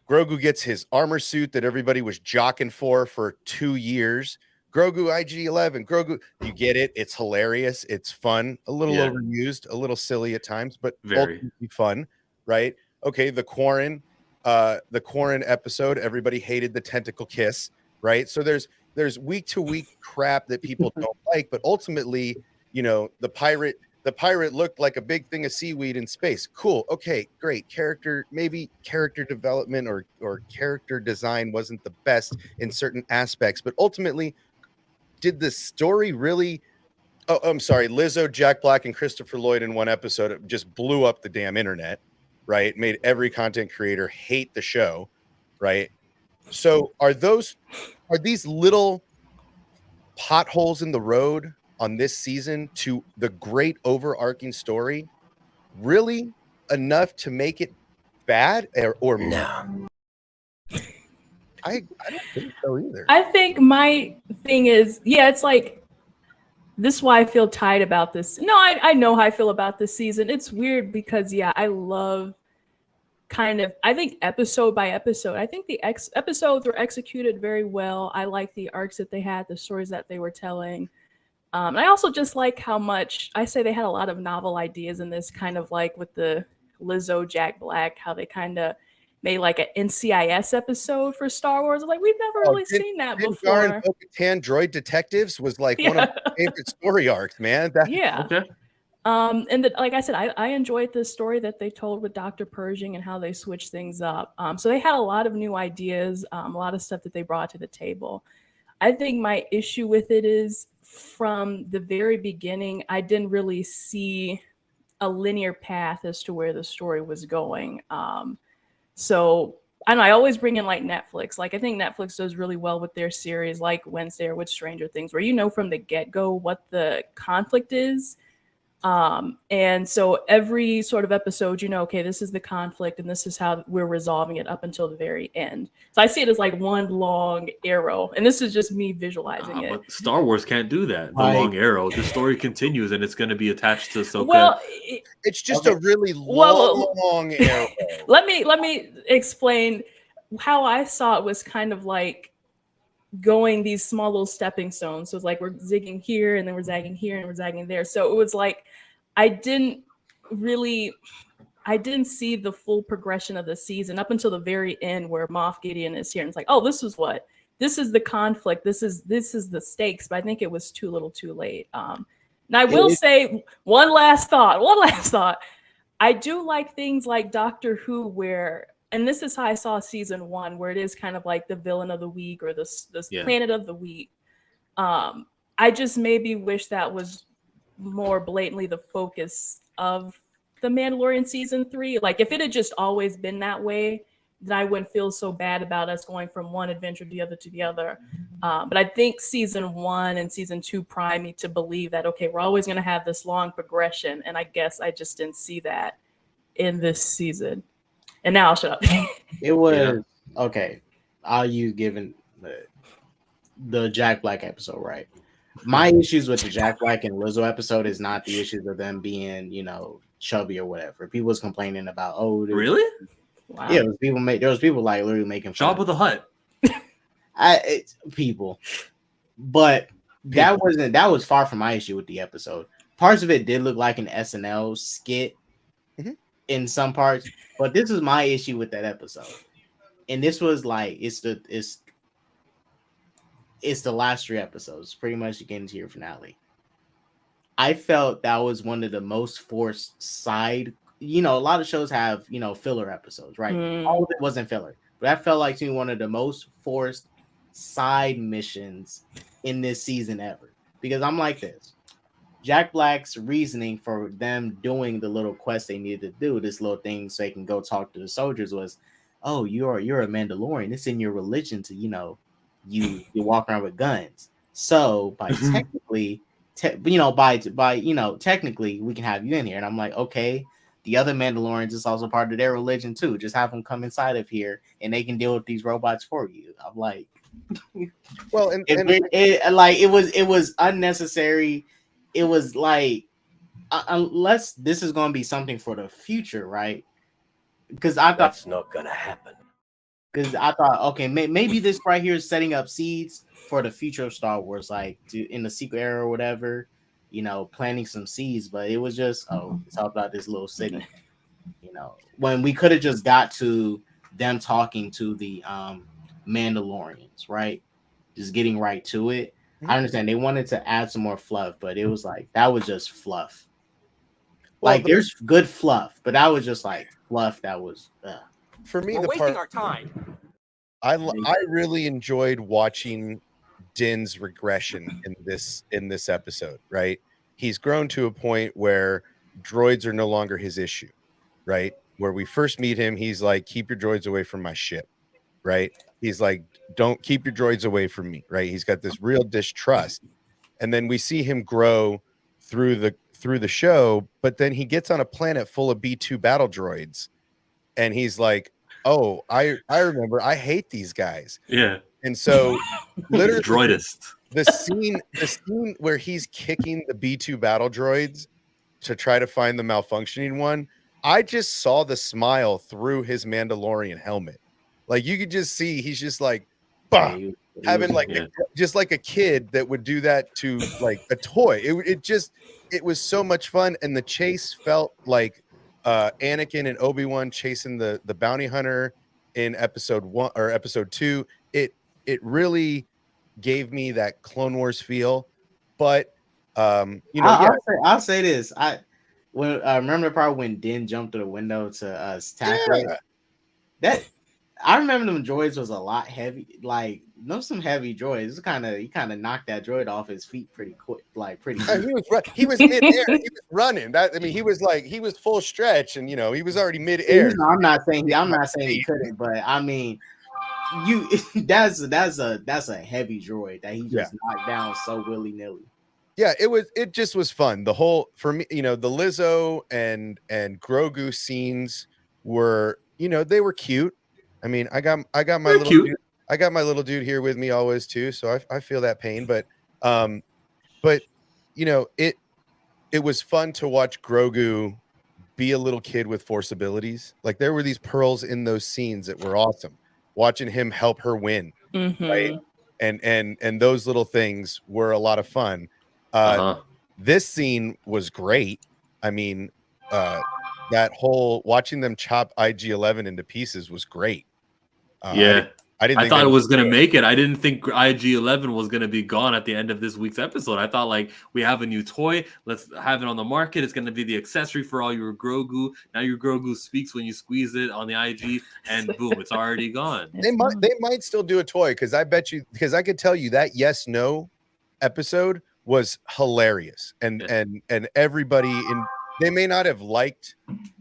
Grogu gets his armor suit that everybody was jockeying for 2 years. Grogu IG-11. Grogu, you get it. It's hilarious. It's fun. A little overused, a little silly at times, but ultimately fun, right? Okay, the Quarren episode. Everybody hated the tentacle kiss, right? So there's week to week crap that people don't like, but ultimately, the pirate looked like a big thing of seaweed in space. Cool. Okay, great. Maybe character development or character design wasn't the best in certain aspects, but ultimately, did the story really? Oh, I'm sorry. Lizzo, Jack Black, and Christopher Lloyd in one episode, it just blew up the damn internet, right? Made every content creator hate the show, right? So are these little potholes in the road on this season to the great overarching story really enough to make it bad or no? I don't think so either. I think my thing is, it's like, this is why I feel tight about this. No, I know how I feel about this season. It's weird because, I love kind of, I think episode by episode, I think the episodes were executed very well. I like the arcs that they had, the stories that they were telling. And I also just like how much, I say they had a lot of novel ideas in this, kind of like with the Lizzo, Jack Black, how they kind of made like an NCIS episode for Star Wars. Like, we've never really seen that Din Djarin before. Bo-Katan Droid Detectives was like one of my favorite story arcs, man. Yeah. Okay. And like I said, I enjoyed the story that they told with Dr. Pershing and how they switched things up. So they had a lot of new ideas, a lot of stuff that they brought to the table. I think my issue with it is from the very beginning, I didn't really see a linear path as to where the story was going. So I don't know, I always bring in like Netflix. Like, I think Netflix does really well with their series like Wednesday or with Stranger Things, where you know from the get-go what the conflict is. And so every sort of episode, you know, okay, this is the conflict and this is how we're resolving it up until the very end. So I see it as like one long arrow, and this is just me visualizing it. But Star Wars can't do that. The Like- long arrow. The story continues, and it's going to be attached to Ahsoka. Well, It's just Okay. a really Well, long arrow. let me explain how I saw it. Was kind of like going these small little stepping stones. So it's like we're zigging here and then we're zagging here and we're zagging there. So it was like I didn't see the full progression of the season up until the very end where Moff Gideon is here. And it's like, oh, this is the conflict. This is the stakes. But I think it was too little too late. And I will say one last thought. I do like things like Doctor Who where, and this is how I saw season 1, where it is kind of like the villain of the week or the planet of the week. I just maybe wish that was more blatantly the focus of the Mandalorian season 3. Like, if it had just always been that way, then I wouldn't feel so bad about us going from one adventure to the other. But I think season 1 and season 2 prime me to believe that, okay, we're always going to have this long progression. And I guess I just didn't see that in this season. And now I'll shut up. It was okay. Are you giving the Jack Black episode right? My issues with the Jack Black and Lizzo episode is not the issues of them being, you know, chubby or whatever. People was complaining about, oh, Really? Wow. Yeah, there was people like literally making fun. Jabba the Hutt. It's people, but that was far from my issue with the episode. Parts of it did look like an SNL skit in some parts, but this is my issue with that episode. And this was like it's the last 3 episodes, pretty much you get into your finale. I felt that was one of the most forced side. You know, a lot of shows have, you know, filler episodes, right? All of it wasn't filler, but that felt like to me one of the most forced side missions in this season ever. Because I'm like this. Jack Black's reasoning for them doing the little quest they needed to do, this little thing so they can go talk to the soldiers, was, oh, you're a Mandalorian. It's in your religion to, you know, you walk around with guns. So by technically, technically we can have you in here. And I'm like, okay, the other Mandalorians is also part of their religion too. Just have them come inside of here and they can deal with these robots for you. I'm like, well, it was unnecessary. It was like, unless this is going to be something for the future, right? Because I thought that's not going to happen. Because I thought, okay, maybe this right here is setting up seeds for the future of Star Wars, like in the sequel era or whatever, you know, planting some seeds. But it was just, it's all about this little city, you know, when we could have just got to them talking to the Mandalorians, right? Just getting right to it. I understand they wanted to add some more fluff, but it was like that was just fluff. Like there's good fluff, but that was just like fluff that was for me. We're the wasting part our time. I really enjoyed watching Din's regression in this episode. Right, he's grown to a point where droids are no longer his issue. Right, where we first meet him, he's like, "Keep your droids away from my ship." Right, he's like, "Don't keep your droids away from me." Right, he's got this real distrust, and then we see him grow through the show. But then he gets on a planet full of B2 battle droids, and he's like, "Oh, I remember. I hate these guys." Yeah. And so, literally, droidist. the scene where he's kicking the B2 battle droids to try to find the malfunctioning one I just saw the smile through his Mandalorian helmet. Like you could just see he's just like, bah, He having was like Yeah. just like a kid that would do that to like a toy. It was so much fun, and the chase felt like Anakin and Obi-Wan chasing the bounty hunter in episode 1 or episode 2. It really gave me that Clone Wars feel, but you know, yeah, I'll say this. I remember the part when Din jumped through the window to tackle it. yeah. That I remember them droids was a lot heavy. Like them some heavy droids. He kind of knocked that droid off his feet pretty quick. Like pretty. He was midair. He was running. That I mean, he was full stretch, and you know, he was already midair. I'm not saying he couldn't, but I mean, you that's a heavy droid that he just knocked down so willy nilly. Yeah, it just was fun. The whole for me, you know, the Lizzo and Grogu scenes were, you know, they were cute. I mean, I got my They're little cute. dude, I got my little dude here with me always too, so I feel that pain, but you know, it was fun to watch Grogu be a little kid with force abilities. Like there were these pearls in those scenes that were awesome. Watching him help her win, right? And those little things were a lot of fun. This scene was great. I mean, that whole watching them chop IG-11 into pieces was great. Yeah. I didn't. I think thought that it was going to make it. I didn't think IG-11 was going to be gone at the end of this week's episode. I thought, like, we have a new toy. Let's have it on the market. It's going to be the accessory for all your Grogu. Now your Grogu speaks when you squeeze it on the IG, and boom, it's already gone. They might still do a toy because I bet you, because I could tell you that yes no episode was hilarious, and everybody in, they may not have liked.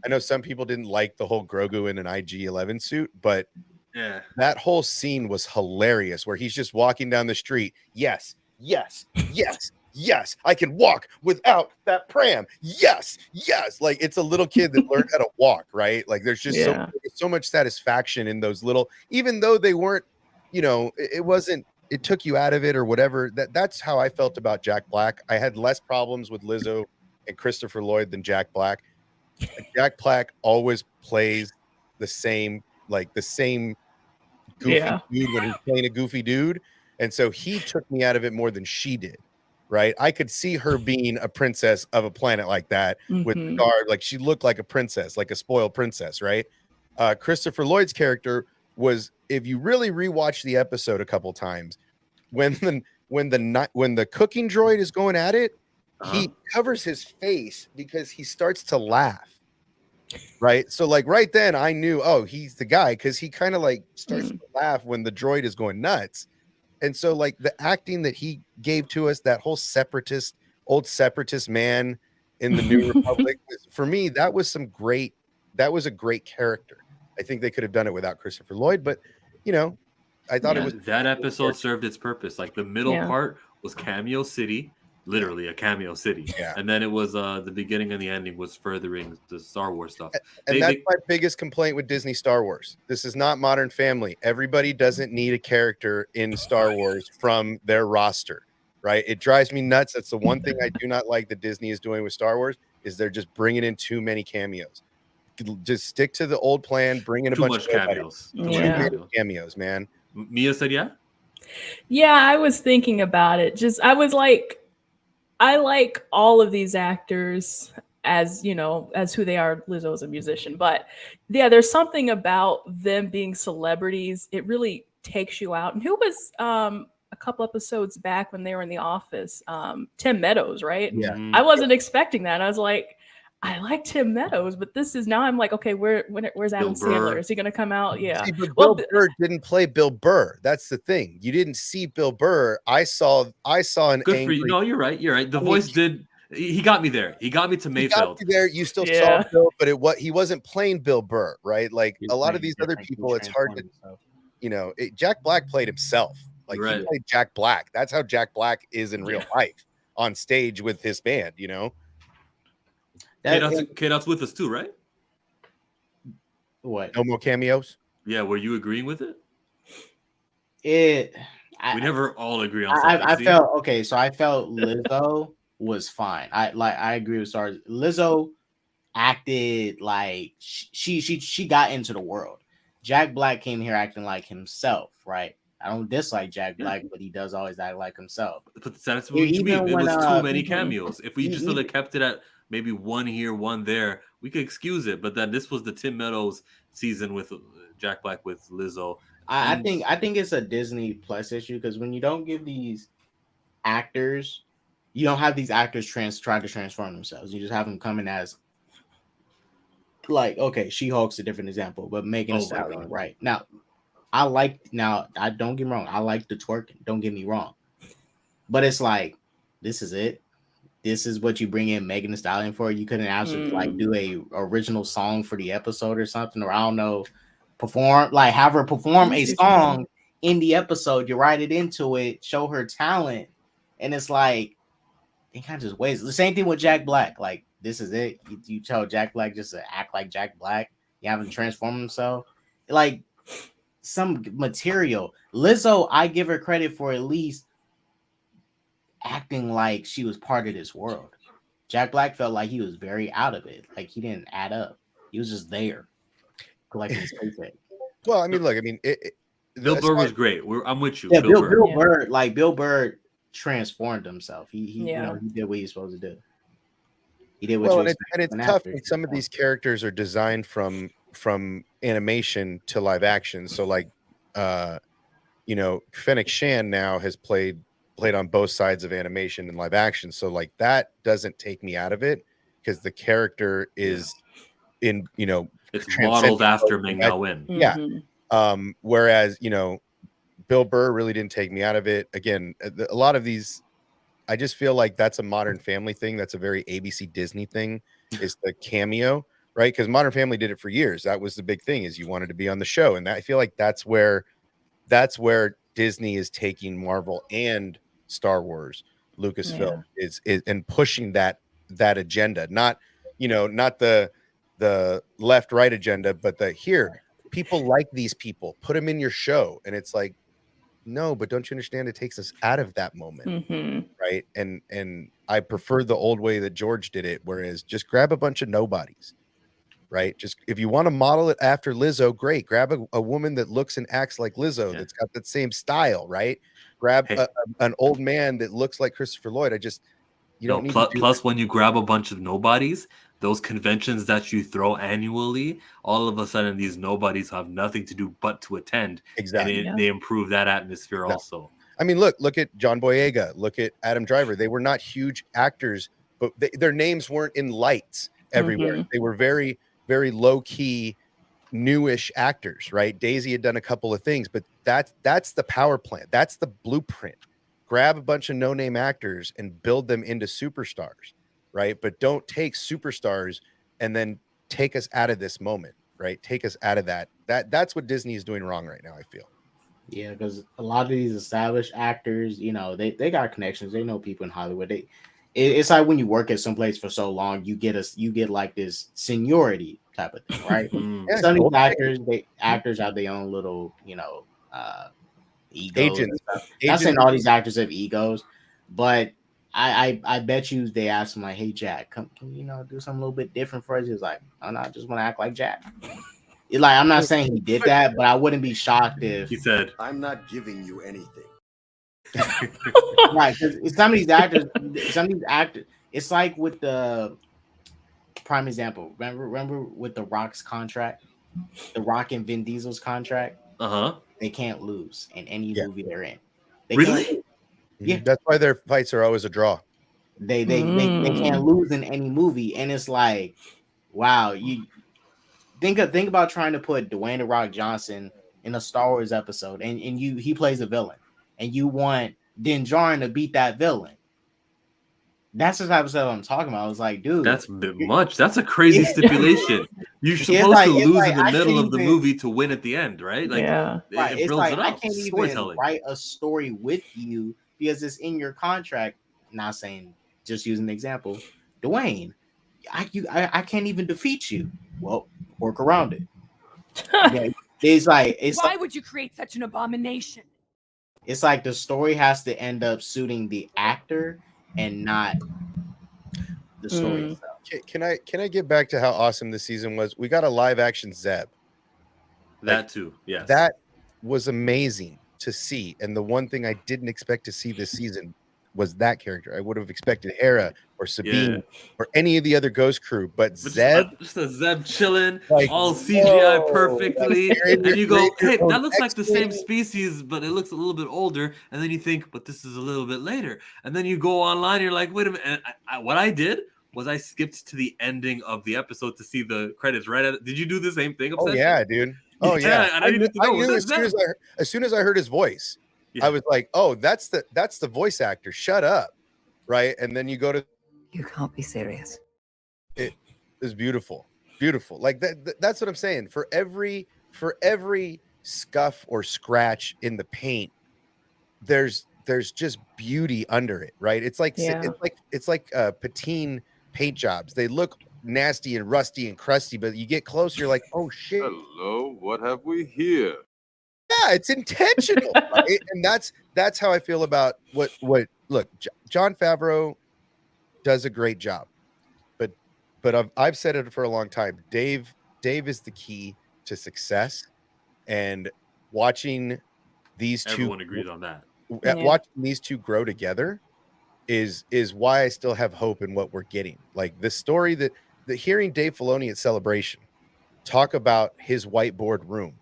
I know some people didn't like the whole Grogu in an IG-11 suit, but Yeah. that whole scene was hilarious where he's just walking down the street. Yes, yes, yes, yes. I can walk without that pram. Yes, yes. Like it's a little kid that learned how to walk, right? Like there's just so much satisfaction in those little, even though they weren't, you know, it wasn't, it took you out of it or whatever. That's how I felt about Jack Black. I had less problems with Lizzo and Christopher Lloyd than Jack Black. Jack Black always plays the same goofy dude when he's playing a goofy dude, and so he took me out of it more than she did, right? I could see her being a princess of a planet like that with the guard, like she looked like a princess, like a spoiled princess, right? Christopher Lloyd's character was, if you really rewatch the episode a couple times, when the cooking droid is going at it, he covers his face because he starts to laugh. Right. So like right then I knew, oh, he's the guy, because he kind of like starts to laugh when the droid is going nuts. And so like the acting that he gave to us, that whole old separatist man in the New Republic, for me, that was a great character. I think they could have done it without Christopher Lloyd, but you know, I thought it was that episode served its purpose. Like the middle part was Cameo City. Literally a cameo city, and then it was the beginning and the ending was furthering the Star Wars stuff. And that's my biggest complaint with Disney Star Wars. This is not Modern Family. Everybody doesn't need a character in Star Wars from their roster, right? It drives me nuts. That's the one thing I do not like that Disney is doing with Star Wars, is they're just bringing in too many cameos. Just stick to the old plan. Bring in a bunch of cameos. Cameos, man. Mia said, Yeah, I was thinking about it. I like all of these actors as, you know, as who they are. Lizzo is a musician, but yeah, there's something about them being celebrities. It really takes you out. And who was a couple episodes back when they were in The Office? Tim Meadows, right? Yeah. I wasn't expecting that. I was like, I like Tim Meadows, but this is now I'm like, okay, where's Adam Sandler? Is he going to come out? Yeah. See, but Bill Burr didn't play Bill Burr. That's the thing. You didn't see Bill Burr. I saw an good angry... for you. No, you're right. The voice did. He got me there. He got me to Mayfield. You still saw Bill, but he wasn't playing Bill Burr, right? Like a lot of these other people, it's hard to, you know. Jack Black played himself. Like he played Jack Black. That's how Jack Black is in real life on stage with his band. You know. K-Dot's with us too, right? What? No more cameos? Yeah, were you agreeing with it? We never all agree on something. I felt Lizzo was fine. I agree with Stars. Lizzo, acted like she got into the world. Jack Black came here acting like himself, right? I don't dislike Jack Black, but he does always act like himself. But that's what you mean. It was too many cameos. If we just would have kept it at maybe one here, one there, we could excuse it. But then this was the Tim Meadows season with Jack Black with Lizzo. I think it's a Disney Plus issue because when you don't give these actors, you don't have these actors try to transform themselves. You just have them coming as like, okay, She-Hulk's a different example, but Megan Thee Stallion, right? Now, I don't get me wrong, I like the twerking. Don't get me wrong, but it's like, this is it. This is what you bring in Megan Thee Stallion for. You couldn't actually like do a original song for the episode or something, or I don't know, have her perform a song in the episode. You write it into it, show her talent, and it's like they kind of just waste. The same thing with Jack Black. Like, this is it. You tell Jack Black just to act like Jack Black. You haven't transformed himself. Like some material. Lizzo, I give her credit for at least acting like she was part of this world. Jack Black felt like he was very out of it. Like he didn't add up. He was just there collecting his paycheck. Well, I mean, look, I mean, Bill Burr was great. I'm with you. Yeah, Bill Burr, like Bill Burr transformed himself. He you know, he did what he's supposed to do. He did what and it's tough. Some of these characters are designed from animation to live action. So like you know, Fennec Shan now has played on both sides of animation and live action. So like that doesn't take me out of it because the character is in, you know, it's modeled after Ming Na Wen. Yeah. Whereas, you know, Bill Burr really didn't take me out of it. Again, a lot of these, I just feel like that's a Modern Family thing. That's a very ABC Disney thing, is the cameo, right? Because Modern Family did it for years. That was the big thing, is you wanted to be on the show. And I feel like that's where Disney is taking Marvel and Star Wars, Lucasfilm is and pushing that agenda. Not, you know, not the left right agenda, but here people like these people, put them in your show. And it's like, no, but don't you understand, it takes us out of that moment, right? And I prefer the old way that George did it, whereas just grab a bunch of nobodies, right? Just if you want to model it after Lizzo, great. Grab a woman that looks and acts like Lizzo, that's got that same style, right? Grab an old man that looks like Christopher Lloyd. You don't need plus when you grab a bunch of nobodies, those conventions that you throw annually, all of a sudden these nobodies have nothing to do but to attend. Exactly. And they improve that atmosphere also. I mean, look at John Boyega, look at Adam Driver. They were not huge actors, but their names weren't in lights everywhere. They were very, very low key, newish actors, right? Daisy had done a couple of things, but that's the power plant. That's the blueprint. Grab a bunch of no-name actors and build them into superstars, right? But don't take superstars and then take us out of this moment, right? Take us out of that. That's what Disney is doing wrong right now, I feel. Yeah, because a lot of these established actors, you know, they got connections. They know people in Hollywood. It's like when you work at someplace for so long, you get like this seniority type of thing, right? Some of these actors have their own little, you know, egos. Not saying all these actors have egos, but I bet you they asked him like, "Hey Jack, can you know do something a little bit different for us?" He was like, "Oh no, I just want to act like Jack." It's like, I'm not saying he did that, but I wouldn't be shocked if he said, "I'm not giving you anything." Right, because some of these actors, it's like with the prime example. Remember with the Rock's contract, the Rock and Vin Diesel's contract. They can't lose in any movie they're in. Really? Yeah, that's why their fights are always a draw. They can't lose in any movie, and it's like, wow, you think about trying to put Dwayne "The Rock" Johnson in a Star Wars episode, and he plays a villain, and you want Din Djarin to beat that villain. That's the type of stuff I'm talking about. I was like, dude, that's a bit much. That's a crazy stipulation. You're supposed to lose in the middle of the movie to win at the end, right? Like, it builds it up. I can't even write a story with you because it's in your contract. Not saying, just using an example, Dwayne, I can't even defeat you. Well, work around it. Why would you create such an abomination? It's like the story has to end up suiting the actor and not the story itself. Can I get back to how awesome this season was? We got a live action Zeb. That too, yes. That was amazing to see. And the one thing I didn't expect to see this season was that character. I would have expected Hera or Sabine or any of the other Ghost crew, but Zeb, just a Zeb chilling, like, all CGI whoa, perfectly, like, and you go, your "Hey, own that looks like the same X-Wing. species, but it looks a little bit older." And then you think, "But this is a little bit later." And then you go online, you're like, "Wait a minute!" And what I did was I skipped to the ending of the episode to see the credits. Right at did you do the same thing? Oh Obsession? yeah, dude. Oh yeah. And I needed to know. I knew Was that as soon as I heard his voice, I was like, "Oh, that's the voice actor. Shut up." Right? And then you go to You can't be serious. it is beautiful. Beautiful. Like that's what I'm saying. For every scuff or scratch in the paint, there's just beauty under it, right? It's like patine paint jobs. They look nasty and rusty and crusty, but you get closer, you're like, oh shit. Hello, what have we here? Yeah, it's intentional, right? And that's how I feel about what look, Jon Favreau does a great job. But I've said it for a long time. Dave is the key to success, and watching these everyone agrees on that. Watching these two grow together is why I still have hope in what we're getting. Like the story that hearing Dave Filoni at Celebration talk about his whiteboard room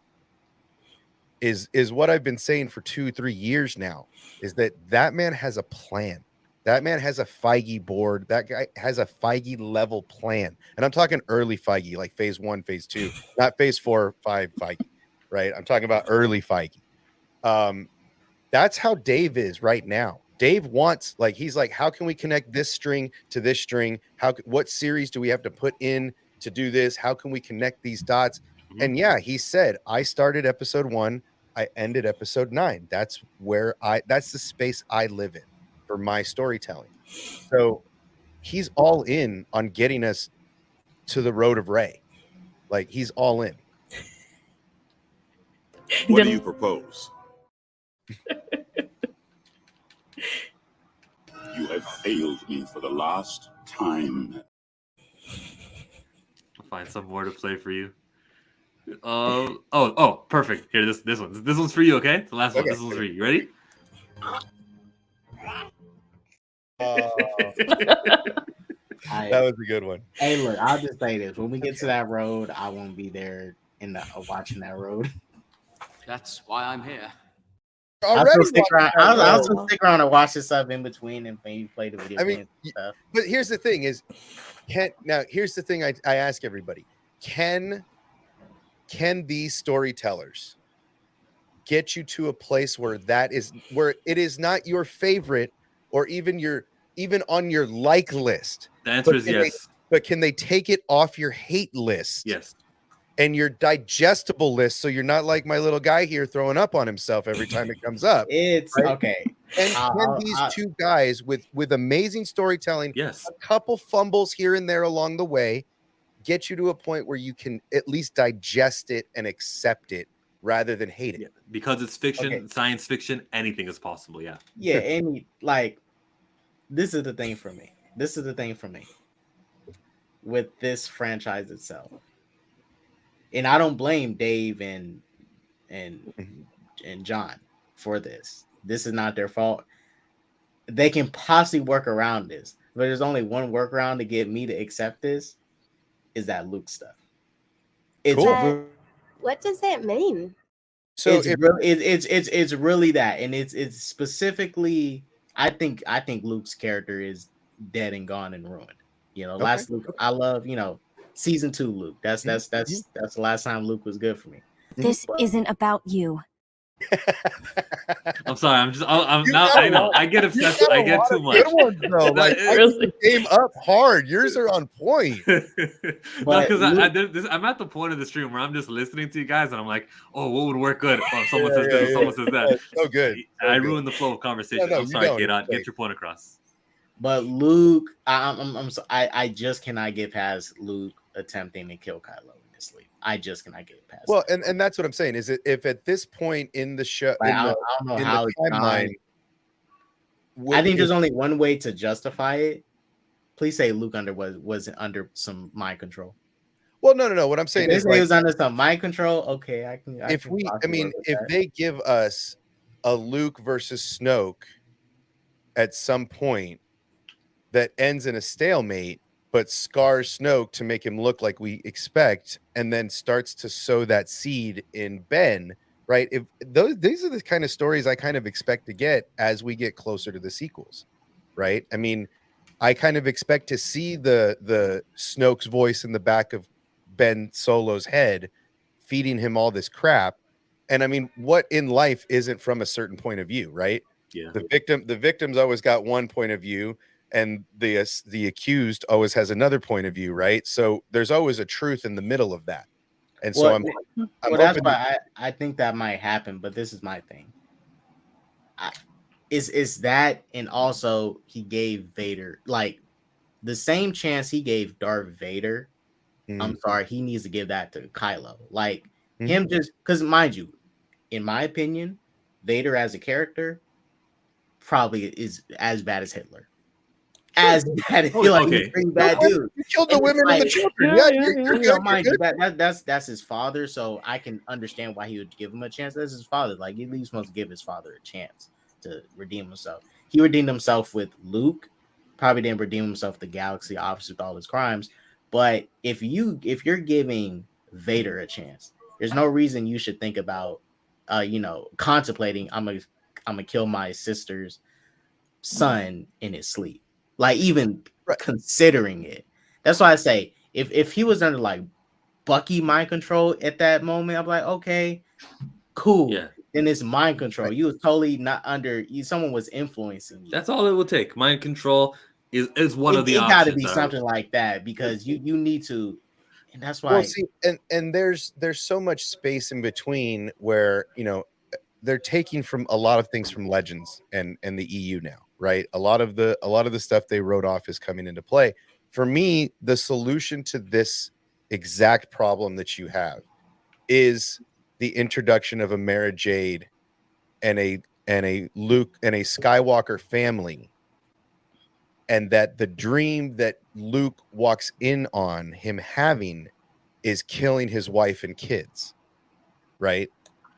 is what I've been saying for 2-3 years now, is that man has a plan. That man has a Feige board. That guy has a Feige level plan. And I'm talking early Feige, like phase 1, phase 2, not phase 4, 5 Feige, right? I'm talking about early Feige. That's how Dave is right now. Dave wants, like, he's like, how can we connect this string to this string? What series do we have to put in to do this? How can we connect these dots? Mm-hmm. And yeah, he said, I started episode 1, I ended episode 9. That's the space I live in for my storytelling. So he's all in on getting us to the road of Rey. Like, he's all in. What do you propose? You have failed me for the last time. I'll find some more to play for you. Perfect. Here, this one's for you, okay? The last one. This one's for you. You ready? That was a good one. Hey, look, I'll just say this: when we get to that road, I won't be there watching that road. That's why I'm here. I'll still stick around and watch this stuff in between and maybe play the video games and stuff. But here's the thing: here's the thing I ask everybody: Can these storytellers get you to a place where it is not your favorite or even on your like list? The answer is yes. But can they take it off your hate list? Yes. And your digestible list, so you're not like my little guy here throwing up on himself every time it comes up. It's right? Okay. And can these two guys with amazing storytelling, yes, a couple fumbles here and there along the way, get you to a point where you can at least digest it and accept it rather than hate it? Yeah, because it's fiction, science fiction, anything is possible. Yeah. Yeah, and like this is the thing for me. With this franchise itself. And I don't blame Dave and John for this. This is not their fault. They can possibly work around this, but there's only one workaround to get me to accept this, is that Luke stuff. It's cool. What does that mean? So it's really that, and it's specifically. I think Luke's character is dead and gone and ruined. Last Luke, I love. Season 2 Luke. That's the last time Luke was good for me. This isn't about you. I'm sorry. I'm now. I know. I get obsessed. I get too much. Good ones, though. Like, I came up hard. Yours are on point. Because I'm at the point of the stream where I'm just listening to you guys, and I'm like, oh, what would work good? Oh, someone says this, someone says that. So good. I ruined the flow of conversation. I'm sorry, K-Dot. Get your point across. But Luke, I just cannot get past Luke attempting to kill Kylo in his sleep. I just cannot get past. Well, and that's what I'm saying is if at this point in the show, I don't know how the timeline. I think there's only one way to justify it, Please say Luke was under some mind control. Well, no. What I'm saying is, he like, was under some mind control. Okay, I can if they give us a Luke versus Snoke at some point that ends in a stalemate, but scars Snoke to make him look like we expect, and then starts to sow that seed in Ben, right? If these are the kind of stories I kind of expect to get as we get closer to the sequels, right? I mean, I kind of expect to see the Snoke's voice in the back of Ben Solo's head, feeding him all this crap. And I mean, what in life isn't from a certain point of view, right? Yeah. The victim's always got one point of view, and the accused always has another point of view, right? So there's always a truth in the middle of that. And so I'm that's why I think that might happen, but this is my thing. Is that, and also he gave Vader like the same chance he gave Darth Vader. I'm sorry, he needs to give that to Kylo. Like him, just because, mind you, in my opinion, Vader as a character probably is as bad as Hitler. As bad as okay. He's a bad dude. You killed the women and the children. That's his father, so I can understand why he would give him a chance. That's his father. Like, he at least wants to give his father a chance to redeem himself. He redeemed himself with Luke. Probably didn't redeem himself with the galaxy, obviously, with all his crimes. But if you're giving Vader a chance, there's no reason you should think about contemplating I'm gonna kill my sister's son in his sleep. Like, even considering it. That's why I say if he was under like Bucky mind control at that moment, I'm like, okay, cool. Yeah. Then it's mind control. You was totally not under you. Someone was influencing you. That's all it will take. Mind control is one of the options. It got to be something like that, because you need to, and that's why. Well, see, and there's so much space in between where they're taking from a lot of things from Legends and the EU now, right? A lot of the stuff they wrote off is coming into play. For me, the solution to this exact problem that you have is the introduction of a Mara Jade and a Luke and a Skywalker family, and that the dream that Luke walks in on him having is killing his wife and kids, right?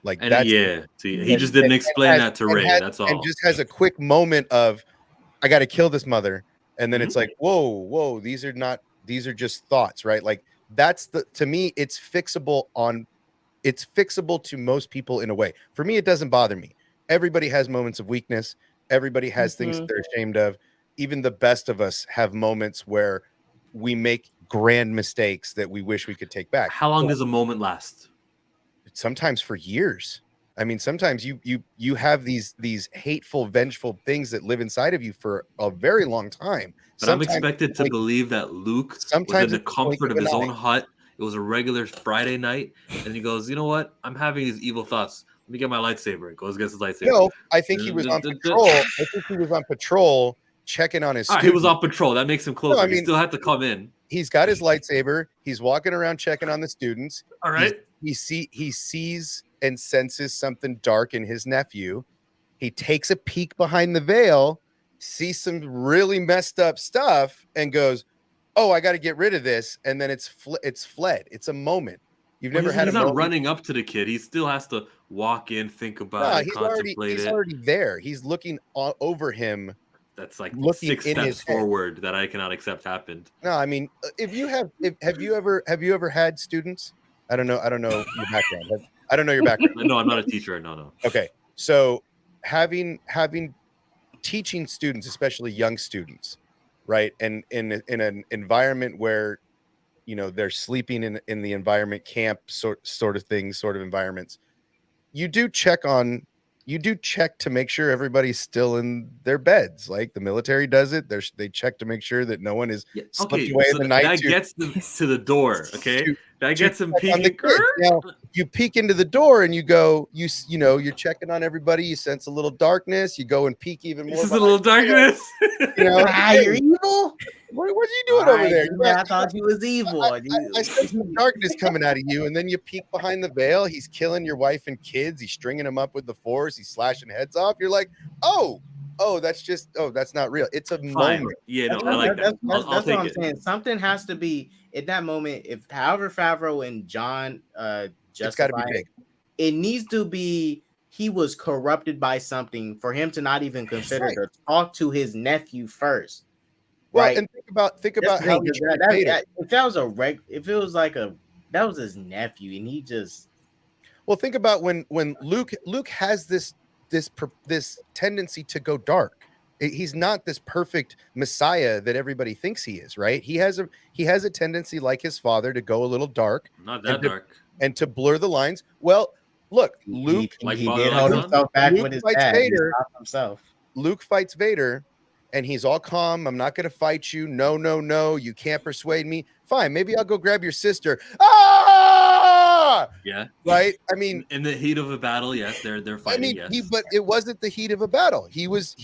Like, and that's he just didn't explain that to Rey. That's all. And just has a quick moment of, I got to kill this mother, and then it's like, whoa, these are just thoughts, right? Like, that's to me, it's fixable to most people in a way. For me, it doesn't bother me. Everybody has moments of weakness. Everybody has things that they're ashamed of. Even the best of us have moments where we make grand mistakes that we wish we could take back. How long does a moment last? Sometimes for years. I mean, sometimes you have these hateful, vengeful things that live inside of you for a very long time. But I'm expected to believe that Luke was in the comfort of his own hut. It was a regular Friday night, and he goes, "You know what? I'm having these evil thoughts. Let me get my lightsaber." It goes against his lightsaber. No, I think he was on patrol. I think he was on patrol checking on his students. He was on patrol. That makes him closer. No, I mean, he still had to come in. He's got his lightsaber. He's walking around checking on the students. All right. He sees and senses something dark in his nephew. He takes a peek behind the veil, sees some really messed up stuff, and goes, "Oh, I got to get rid of this." And then it's fled. It's a moment. You've never had. He's not running up to the kid. He still has to walk in, think about it, contemplate it. He's already there. He's looking over him. That's like 6 steps forward that I cannot accept happened. No, I mean, have you ever had students? I don't know your background. I don't know your background. No, I'm not a teacher. No. Okay, so having teaching students, especially young students, right, and in an environment where they're sleeping in the environment, camp sort of things, sort of environments, you do check to make sure everybody's still in their beds. Like the military does it. They check to make sure that no one is slipped away in the night. That gets them to the door. Okay, that gets them peeking. Now, you peek into the door and you go, you're checking on everybody. You sense a little darkness. You go and peek even more. This is a little darkness. You're evil. What are you doing over there? I thought you was evil. I sense some darkness coming out of you, and then you peek behind the veil. He's killing your wife and kids. He's stringing them up with the Force. He's slashing heads off. You're like, oh, oh, that's not real. It's a Fine. moment. Yeah, no, That's I like that. That's I'll what take I'm it. saying. Something has to be in that moment. If however Favreau and John It's got to be justify big. it needs to be he was corrupted by something for him to not even consider Right. to talk to his nephew first. Well, Right. and think about That's the how thing, he 'cause treated Vader. if that was if it was like that was his nephew and he just Well, think about when Luke has this tendency to go dark. He's not this perfect messiah that everybody thinks he is, right? He has a tendency, like his father, to go a little dark Not and that dark. to blur the lines. Well, look, Luke Like he father, did like hold son? himself back Luke with his fights dad. He Vader. stopped himself. Luke fights Vader, and he's all calm. I'm not going to fight you. No, no, no. You can't persuade me. Fine, maybe I'll go grab your sister. Ah! Yeah. Right? I mean, In the heat of a battle, yes, they're fighting. Yes. but it wasn't the heat of a battle. He was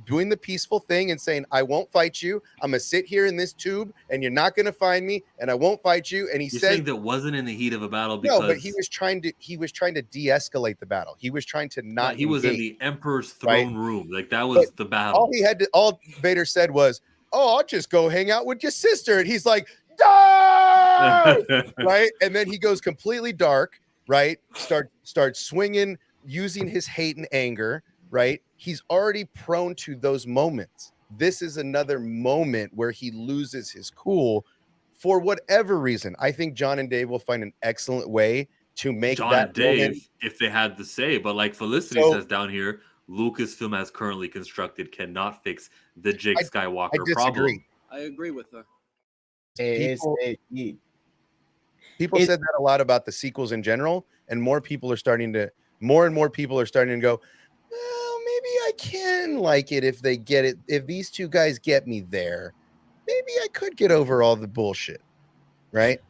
doing the peaceful thing and saying, "I won't fight you. I'm gonna sit here in this tube, and you're not gonna find me, and I won't fight you." And he You're said, saying that wasn't in the heat of a battle because "No, but he was trying to de-escalate the battle. He was trying to not. he was in engage, the Emperor's right? throne room. Like that was the battle. All Vader said was, "Oh, I'll just go hang out with your sister," and he's like, "Die!" Right? And then he goes completely dark. Right? Start swinging, using his hate and anger. Right? He's already prone to those moments. This is another moment where he loses his cool for whatever reason. I think John and Dave will find an excellent way to make John that and Dave, moment. if they had to say, but like Felicity So- says down here, Lucasfilm as currently constructed cannot fix the Jake Skywalker I disagree. problem. I agree with her. People said that a lot about the sequels in general, and more and more people are starting to go, well, maybe I can like it if they get it. If these two guys get me there, maybe I could get over all the bullshit, right?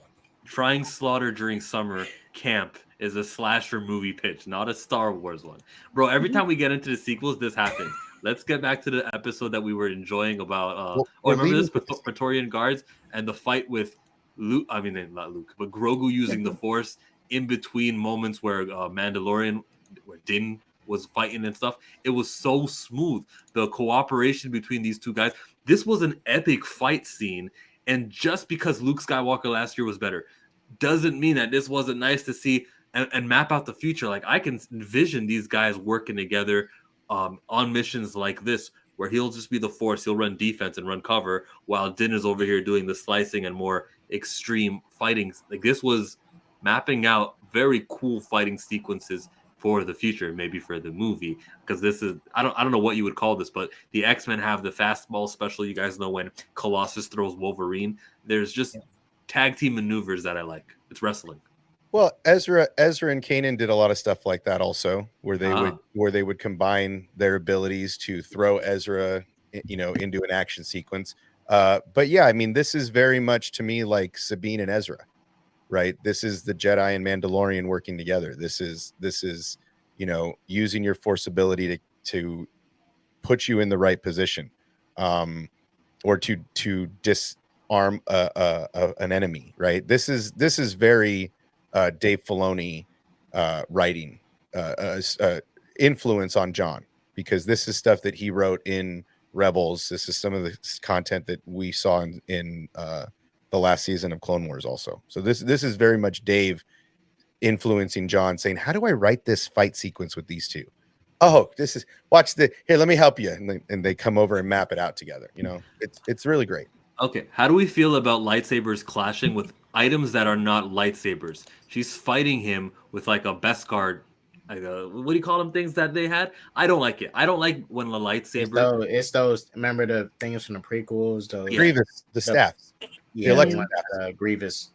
Trying Slaughter during summer camp is a slasher movie pitch, not a Star Wars one. Bro, every time we get into the sequels, this happens. Let's get back to the episode that we were enjoying about remember this? Praetorian Guards and the fight with Luke, I mean not Luke, but Grogu using the Force in between moments where Mandalorian, where Din was fighting and stuff. It was so smooth. The cooperation between these two guys. This was an epic fight scene. And just because Luke Skywalker last year was better, doesn't mean that this wasn't nice to see and map out the future. Like I can envision these guys working together on missions like this, where he'll just be the Force. He'll run defense and run cover, while Din is over here doing the slicing and more extreme fighting. Like this was mapping out very cool fighting sequences for the future, maybe for the movie, because this is I don't know what you would call this, but the X-Men have the fastball special. You guys know when Colossus throws Wolverine. There's just tag team maneuvers that I like. It's wrestling. Well, Ezra and Kanan did a lot of stuff like that also, where they would combine their abilities to throw Ezra, into an action sequence. But yeah, I mean, this is very much to me like Sabine and Ezra, right? This is the Jedi and Mandalorian working together. This is using your Force ability to put you in the right position, or to disarm an enemy, right? This is very Dave Filoni writing influence on John, because this is stuff that he wrote in Rebels. This is some of the content that we saw in the last season of Clone Wars also. So this is very much Dave influencing John, saying, how do I write this fight sequence with these two? Oh, here, let me help you. And they come over and map it out together. It's really great. Okay, how do we feel about lightsabers clashing with items that are not lightsabers? She's fighting him with like a Beskar, like what do you call them things that they had? I don't like it. I don't like when the lightsaber. It's those. Remember the things from the prequels? Those Grievous, the staffs. Yeah, the the one, Grievous.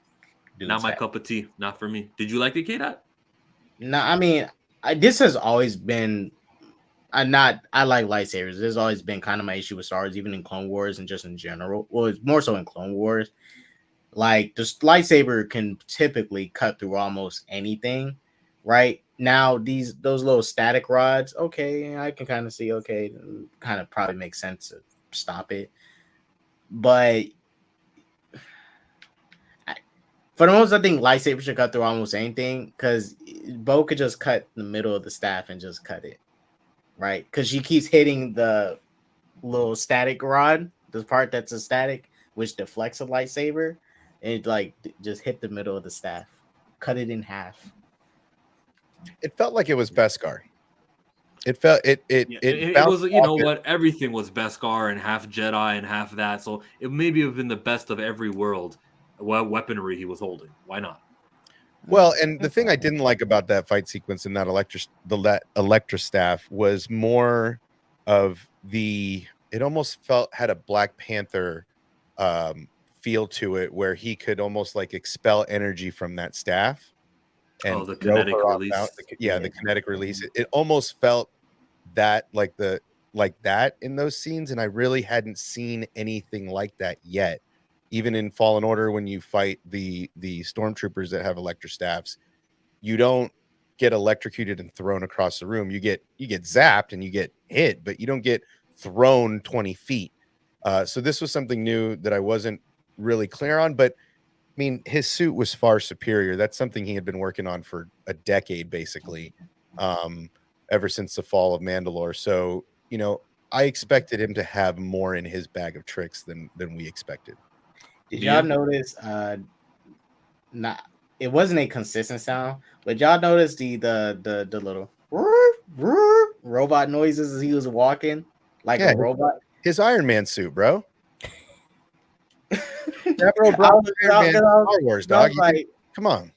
Not my cup of tea. Not for me. Did you like it, K-Dot? No, I mean, this has always been. I like lightsabers. There's always been kind of my issue with Star Wars, even in Clone Wars and just in general. Well, it's more so in Clone Wars. Like this lightsaber can typically cut through almost anything, right? Now those little static rods, okay, I can kind of see, okay, kind of probably makes sense to stop it, but for the most, I think lightsabers should cut through almost anything, because Bo could just cut the middle of the staff and just cut it. right? Because she keeps hitting the little static rod, the part that's a static, which deflects a lightsaber, and it like just hit the middle of the staff, cut it in half. It felt like it was Beskar. It felt it It bounced was, you know off it. what? Everything was Beskar and half Jedi and half that. So it maybe have been the best of every world. What weaponry he was holding? Why not? Well, and the thing I didn't like about that fight sequence in that Electra staff was more of the. It almost had a Black Panther feel to it, where he could almost like expel energy from that staff and The throw kinetic her off release. bounds. The kinetic release. It almost felt that like that in those scenes, and I really hadn't seen anything like that yet. Even in Fallen Order, when you fight the stormtroopers that have electro staffs, you don't get electrocuted and thrown across the room. You get zapped and you get hit, but you don't get thrown 20 feet. So this was something new that I wasn't really clear on. But I mean, his suit was far superior. That's something he had been working on for a decade, basically, ever since the fall of Mandalore. So, you know, I expected him to have more in his bag of tricks than we expected. Did y'all notice? Not it wasn't a consistent sound, but y'all notice the little robot noises as he was walking like a robot. His Iron Man suit, bro. That bro brought Iron Man Star Wars, dog. Like, come on.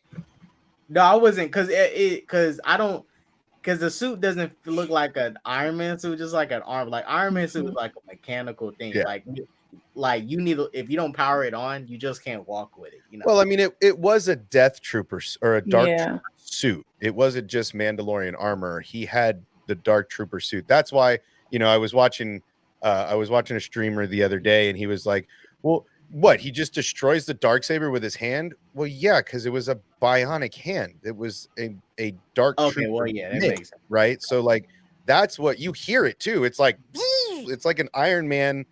No, I wasn't because I don't. Because the suit doesn't look like an Iron Man suit, just like an arm. Like Iron Man suit is like a mechanical thing. Yeah. Like you need, if you don't power it on, you just can't walk with it. You know. Well, I mean, it was a Death Trooper or a Dark Yeah. Trooper suit. It wasn't just Mandalorian armor. He had the Dark Trooper suit. That's why, you know, I was watching a streamer the other day, and he was like, "Well, what? He just destroys the Darksaber with his hand?" Well, yeah, because it was a bionic hand. It was a Dark Trooper. Well, yeah, that mix, makes sense. right? So like, that's what you hear it too. It's like an Iron Man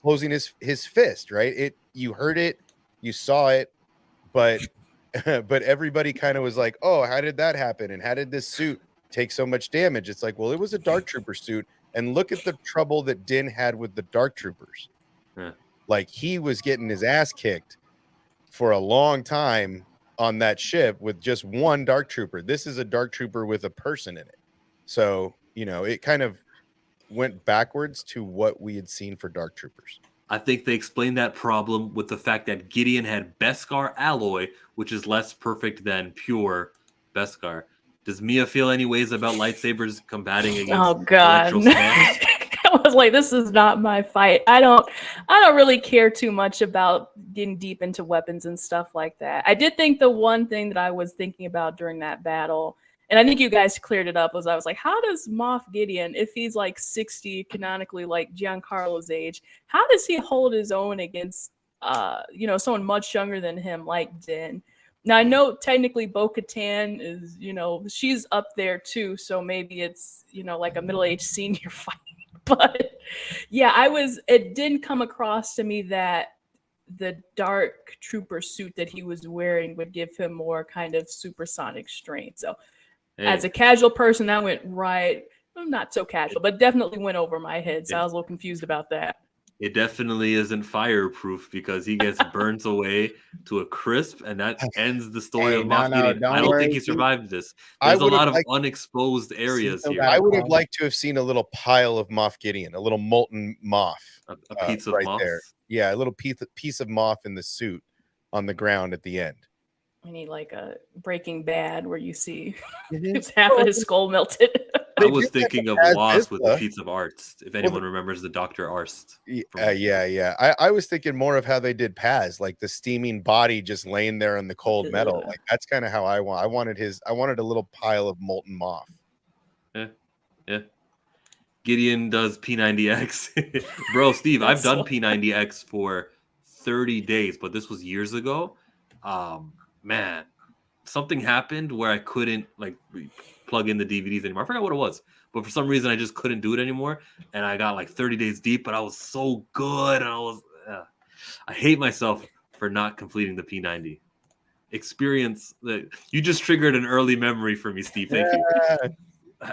closing his fist, right? You heard it, you saw it, but but everybody kind of was like, "Oh, how did that happen? And how did this suit take so much damage?" It's like, well, it was a Dark Trooper suit, and look at the trouble that Din had with the Dark Troopers. Like, he was getting his ass kicked for a long time on that ship with just one Dark Trooper. This is a Dark Trooper with a person in it. So, you know, it kind of went backwards to what we had seen for Dark Troopers. I think they explained that problem with the fact that Gideon had Beskar alloy, which is less perfect than pure Beskar. Does Mia feel any ways about lightsabers combating against Oh God. electrosmiths? I was like, this is not my fight. I don't really care too much about getting deep into weapons and stuff like that. I did think the one thing that I was thinking about during that battle, and I think you guys cleared it up, was I was like, how does Moff Gideon, if he's like 60 canonically, like Giancarlo's age, how does he hold his own against you know, someone much younger than him like Din? Now I know technically Bo-Katan is, you know, she's up there too, so maybe it's, you know, like a middle-aged senior fight. But yeah, it didn't come across to me that the Dark Trooper suit that he was wearing would give him more kind of supersonic strength. So as a casual person, that went right, well, not so casual, but definitely went over my head. So I was a little confused about that. It definitely isn't fireproof because he gets burnt away to a crisp, and that ends the story of Moff Gideon. I don't think he survived this. There's a lot of unexposed areas here. I would have liked to have seen a little pile of Moff Gideon, a little molten Moff. A piece of right Moff? there. Yeah, a little piece of Moff in the suit on the ground at the end. I need like a Breaking Bad where you see half of his skull melted. I was thinking of Lost with the piece of Arzt, if anyone remembers the Dr. Arzt. Yeah. I was thinking more of how they did Paz, like the steaming body just laying there on the cold metal. Like, that's kind of how I wanted a little pile of molten Moff. Yeah. Gideon does P90X. Bro, Steve, I've done P90X for 30 days, but this was years ago. Man, something happened where I couldn't like plug in the DVDs anymore. I forgot what it was, but for some reason I just couldn't do it anymore. And I got like 30 days deep, but I was so good. And I hate myself for not completing the P90 experience. You just triggered an early memory for me, Steve. Thank you.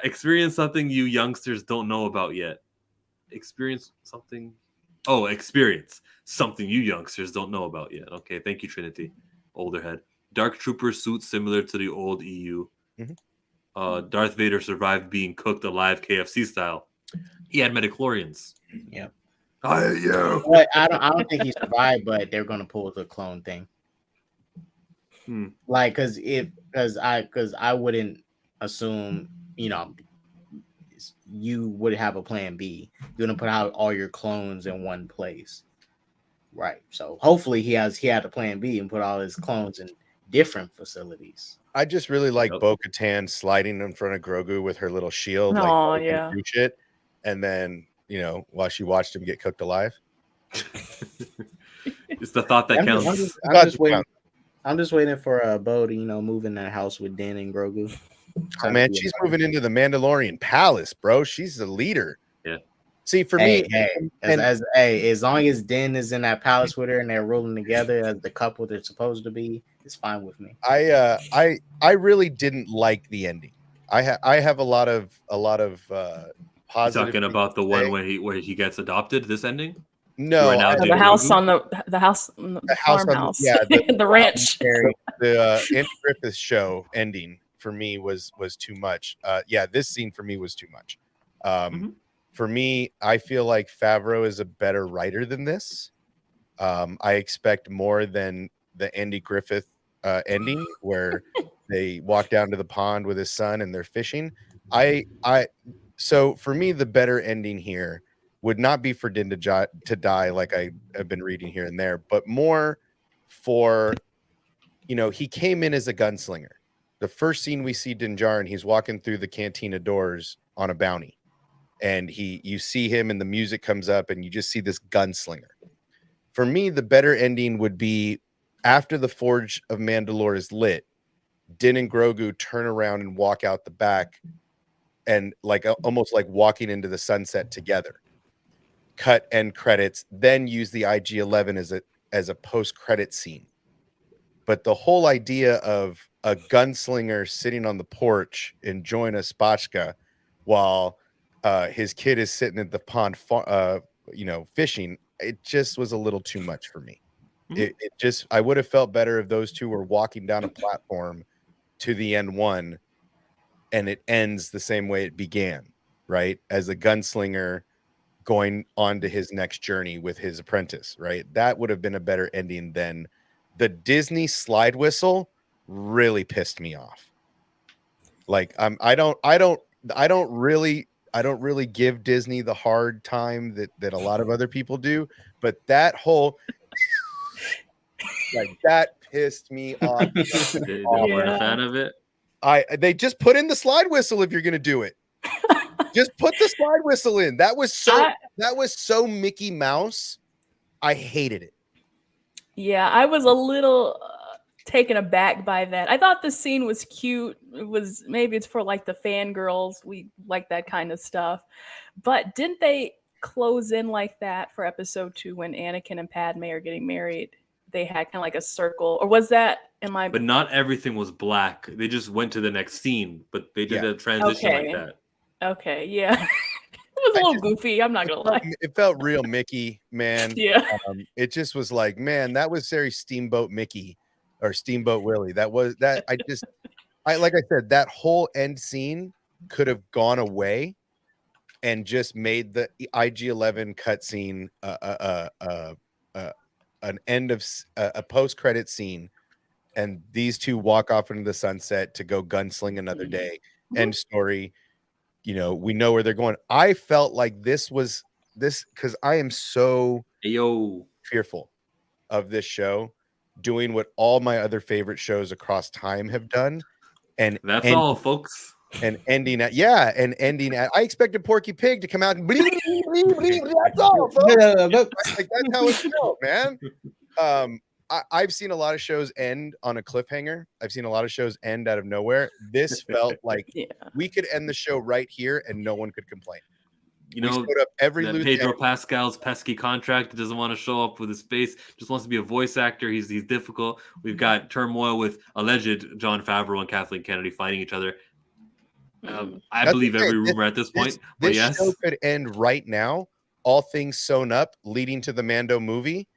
Experience something you youngsters don't know about yet. Experience something. Oh, experience something you youngsters don't know about yet. Okay, thank you, Trinity. Older head. Dark Trooper suit similar to the old EU. Mhm. Darth Vader survived being cooked alive KFC style. He had midichlorians. Yep. I hate you. But I don't think he survived, but they're gonna pull the clone thing. Like, because I wouldn't assume, you would have a plan B. You're gonna put out all your clones in one place, right? So hopefully he had a plan B and put all his clones in different facilities. I just really like Yep. Bo-Katan sliding in front of Grogu with her little shield, like Oh, while he yeah. do shit, and then while she watched him get cooked alive. It's the thought that counts. I'm just waiting for Bo to move in that house with Din and Grogu. Oh man, she's moving into the Mandalorian palace, bro. She's the leader. Yeah. See, for me, as long as Din is in that palace with her and they're ruling together as the couple they're supposed to be, it's fine with me. I really didn't like the ending. I have a lot of positive. You talking about the one where he gets adopted? This ending? No, the house on the farmhouse, the ranch. The Andy Griffith show ending for me was too much. This scene for me was too much. For me, I feel like Favreau is a better writer than this. I expect more than the Andy Griffith ending where they walk down to the pond with his son and they're fishing. So for me, the better ending here would not be for Din to die like I have been reading here and there, but more for, he came in as a gunslinger. The first scene we see Din Djarin, he's walking through the cantina doors on a bounty, and you see him and the music comes up and you just see this gunslinger. For me, the better ending would be after the Forge of Mandalore is lit, Din and Grogu turn around and walk out the back and almost like walking into the sunset together. Cut end credits, then use the IG-11 as a post-credit scene. But the whole idea of a gunslinger sitting on the porch enjoying a spatchka while his kid is sitting at the pond, fishing, it just was a little too much for me. I would have felt better if those two were walking down a platform to the N1 and it ends the same way it began, right? As a gunslinger going on to his next journey with his apprentice, right? That would have been a better ending than the Disney slide whistle. Really pissed me off. Like I don't really give Disney the hard time that a lot of other people do, but that whole that pissed me off. They weren't a fan of it. They just put in the slide whistle if you're gonna do it. Just put the slide whistle in. That was so Mickey Mouse. I hated it. Yeah, I was a little taken aback by that. I thought the scene was cute. Maybe it's for like the fangirls. We like that kind of stuff. But didn't they close in like that for episode 2 when Anakin and Padme are getting married? They had kind of like a circle, or was that? But not everything was black. They just went to the next scene, but they did a transition like that. Okay, yeah. It was a little goofy. I'm not gonna lie. It felt real Mickey, man. Yeah. It just was like, man, that was very Steamboat Mickey or Steamboat Willie. That was that. Like I said, that whole end scene could have gone away and just made the IG-11 cutscene an end of a post-credit scene, and these two walk off into the sunset to go gunsling another day. End story. We know where they're going. I felt like this because I am so fearful of this show doing what all my other favorite shows across time have done. And that's all, folks. And ending at I expected Porky Pig to come out and bleep, bleep, bleep. That's all, folks. Like, that's how it's go, man. I've seen a lot of shows end on a cliffhanger. I've seen a lot of shows end out of nowhere. This felt like we could end the show right here and no one could complain. We showed up every Pedro Pascal's pesky contract doesn't want to show up with his face, just wants to be a voice actor. He's difficult. We've got turmoil with alleged Jon Favreau and Kathleen Kennedy fighting each other. I That's believe okay. every rumor at this point. But This yes, show could end right now, all things sewn up, leading to the Mando movie,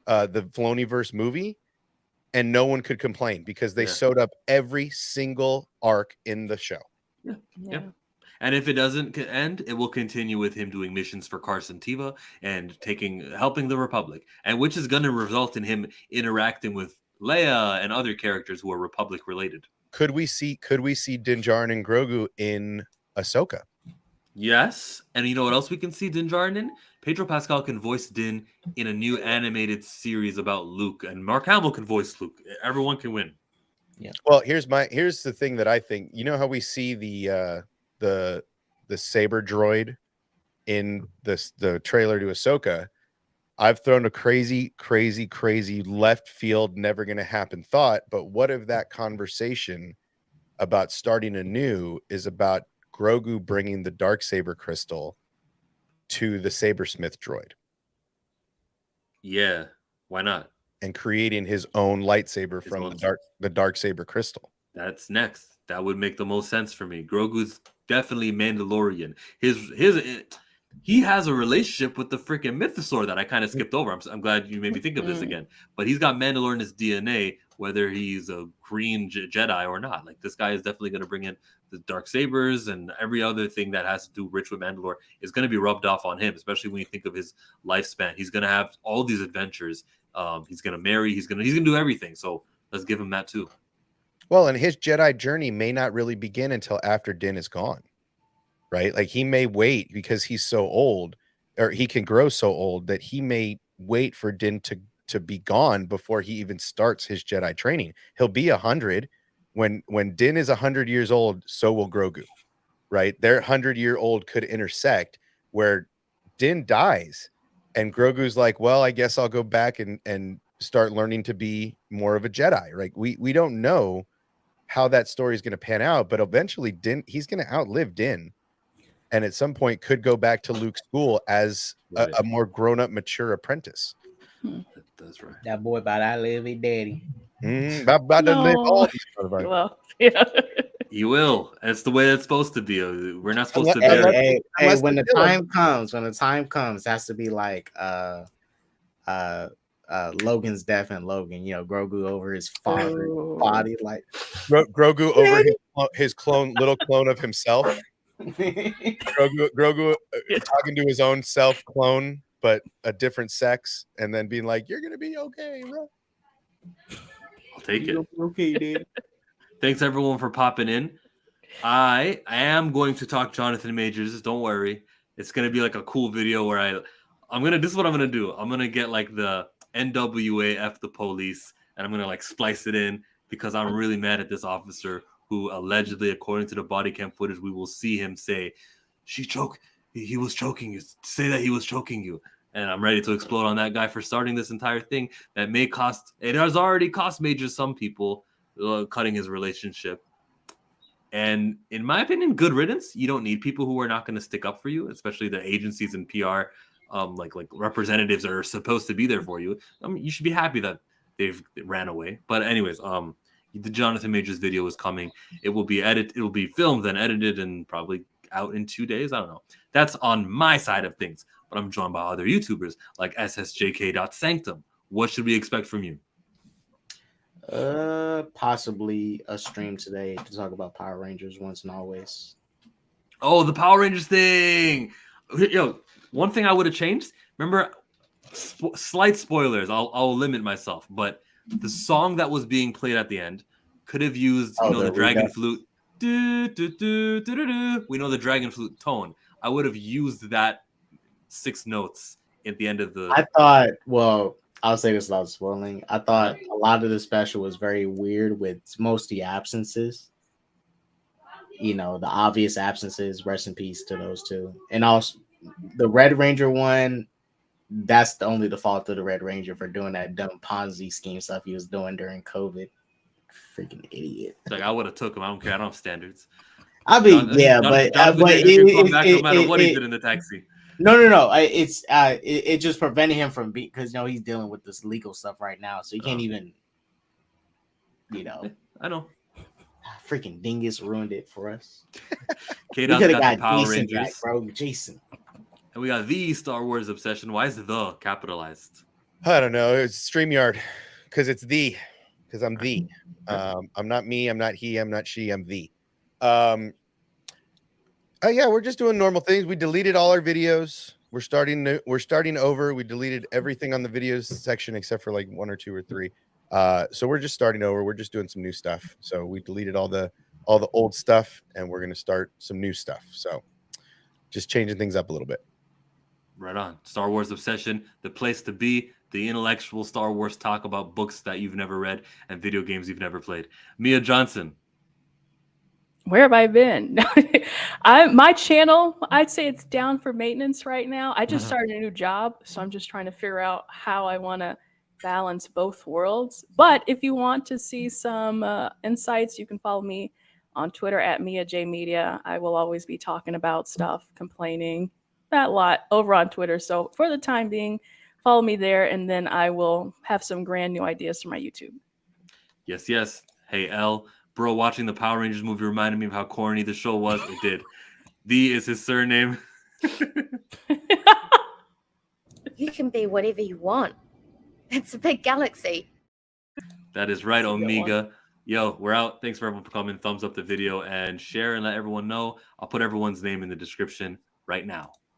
the Filoniverse movie, and no one could complain because they sewed up every single arc in the show. Yeah. And if it doesn't end, it will continue with him doing missions for Carson Teva and helping the Republic, and which is going to result in him interacting with Leia and other characters who are Republic related. Could we see Din Djarin and Grogu in Ahsoka? Yes, and you know what else we can see Din Djarin in? Pedro Pascal can voice Din in a new animated series about Luke, and Mark Hamill can voice Luke. Everyone can win. Yeah. Well, here's the thing that I think. You know how we see the saber droid in the trailer to Ahsoka? I've thrown a crazy left field, never going to happen thought. But what if that conversation about starting anew is about Grogu bringing the Darksaber crystal to the Sabersmith droid? Yeah, why not? And creating his own lightsaber from the Darksaber crystal. That's next. That would make the most sense for me. Grogu's definitely Mandalorian. He has a relationship with the freaking mythosaur that I kind of skipped over. I'm glad you made me think of this again. But he's got Mandalorian in his DNA, whether he's a green Jedi or not. Like, this guy is definitely going to bring in the dark sabers, and every other thing that has to do rich with Mandalore is going to be rubbed off on him, especially when you think of his lifespan. He's going to have all these adventures. He's going to marry. He's going to do everything. So let's give him that too. Well, and his Jedi journey may not really begin until after Din is gone, right? Like, he may wait because he's so old, or he can grow so old that he may wait for Din to be gone before he even starts his Jedi training. He'll be 100 when Din is 100 years old. So will Grogu, right? Their 100-year-old could intersect where Din dies, and Grogu's like, well, I guess I'll go back and start learning to be more of a Jedi. Right? We don't know how that story is going to pan out, but eventually he's going to outlive Din, and at some point could go back to Luke's school as a more grown-up, mature apprentice. That's right. That boy about to outlive his daddy. About to live all these motherfuckers. Well, yeah. He will. That's the way it's supposed to be. We're not supposed to bury. Hey, when the time comes, it has to be like Logan's death and Logan, Grogu over his father's body, like Grogu over his little clone of himself. Grogu talking to his own self clone, but a different sex, and then being like, "You're gonna be okay, bro." I'll take it. Okay, dude. Thanks everyone for popping in. I am going to talk Jonathan Majors. Don't worry. It's gonna be like a cool video where this is what I'm gonna do. I'm gonna get like the NWA F the police, and I'm gonna like splice it in because I'm really mad at this officer who allegedly, according to the body cam footage, we will see him say, he was choking you. Say that he was choking you. And I'm ready to explode on that guy for starting this entire thing that it has already cost Majors some people cutting his relationship. And in my opinion, good riddance. You don't need people who are not going to stick up for you, especially the agencies and PR, like representatives are supposed to be there for you. You should be happy that they've ran away. But anyways, the Jonathan Majors video is coming. It will be filmed and edited and probably out in 2 days. I don't know. That's on my side of things. But I'm joined by other YouTubers like SSJK.Sanctum. What should we expect from you? Possibly a stream today to talk about Power Rangers once and always. Oh, the Power Rangers thing. One thing I would have changed. Remember, slight spoilers. I'll limit myself, but the song that was being played at the end could have used, the dragon flute. Do, do, do, do, do, do. We know the dragon flute tone. I would have used that 6 notes at the end of the. I thought, well, I'll say this without spoiling. I thought a lot of the special was very weird with most of the absences. The obvious absences. Rest in peace to those two. And also the Red Ranger one. That's only the fault of the Red Ranger for doing that dumb Ponzi scheme stuff he was doing during COVID. Freaking idiot. Like, I would have took him. I don't care. I don't have standards. I mean, but no matter what he did in the taxi. No. It just prevented him from being, because he's dealing with this legal stuff right now, so he can't even. I know. freaking dingus ruined it for us. K We Dot's could have got the got Power Jason back, Rangers. bro. Jason. And we got the Star Wars obsession. Why is the capitalized? I don't know. It's StreamYard because I'm the. I'm not me. I'm not he. I'm not she. I'm the. Yeah, we're just doing normal things. We deleted all our videos. We're starting over. We deleted everything on the videos section except for like 1 or 2 or 3. So we're just starting over. We're just doing some new stuff. So we deleted all the old stuff, and we're gonna start some new stuff. So just changing things up a little bit. Right on. Star Wars obsession, the place to be. The intellectual Star Wars talk about books that you've never read and video games you've never played. Mia Johnson. Where have I been? My channel, I'd say it's down for maintenance right now. I just started a new job, so I'm just trying to figure out how I want to balance both worlds. But if you want to see some insights, you can follow me on Twitter at MiaJMedia. I will always be talking about stuff, complaining, that lot over on Twitter. So for the time being, follow me there, and then I will have some grand new ideas for my YouTube. Yes, yes. Hey, L. Bro, watching the Power Rangers movie reminded me of how corny the show was. It did. The is his surname. You can be whatever you want. It's a big galaxy. That is right, That's a good Omega. Yo, we're out. Thanks for everyone for coming. Thumbs up the video and share and let everyone know. I'll put everyone's name in the description right now.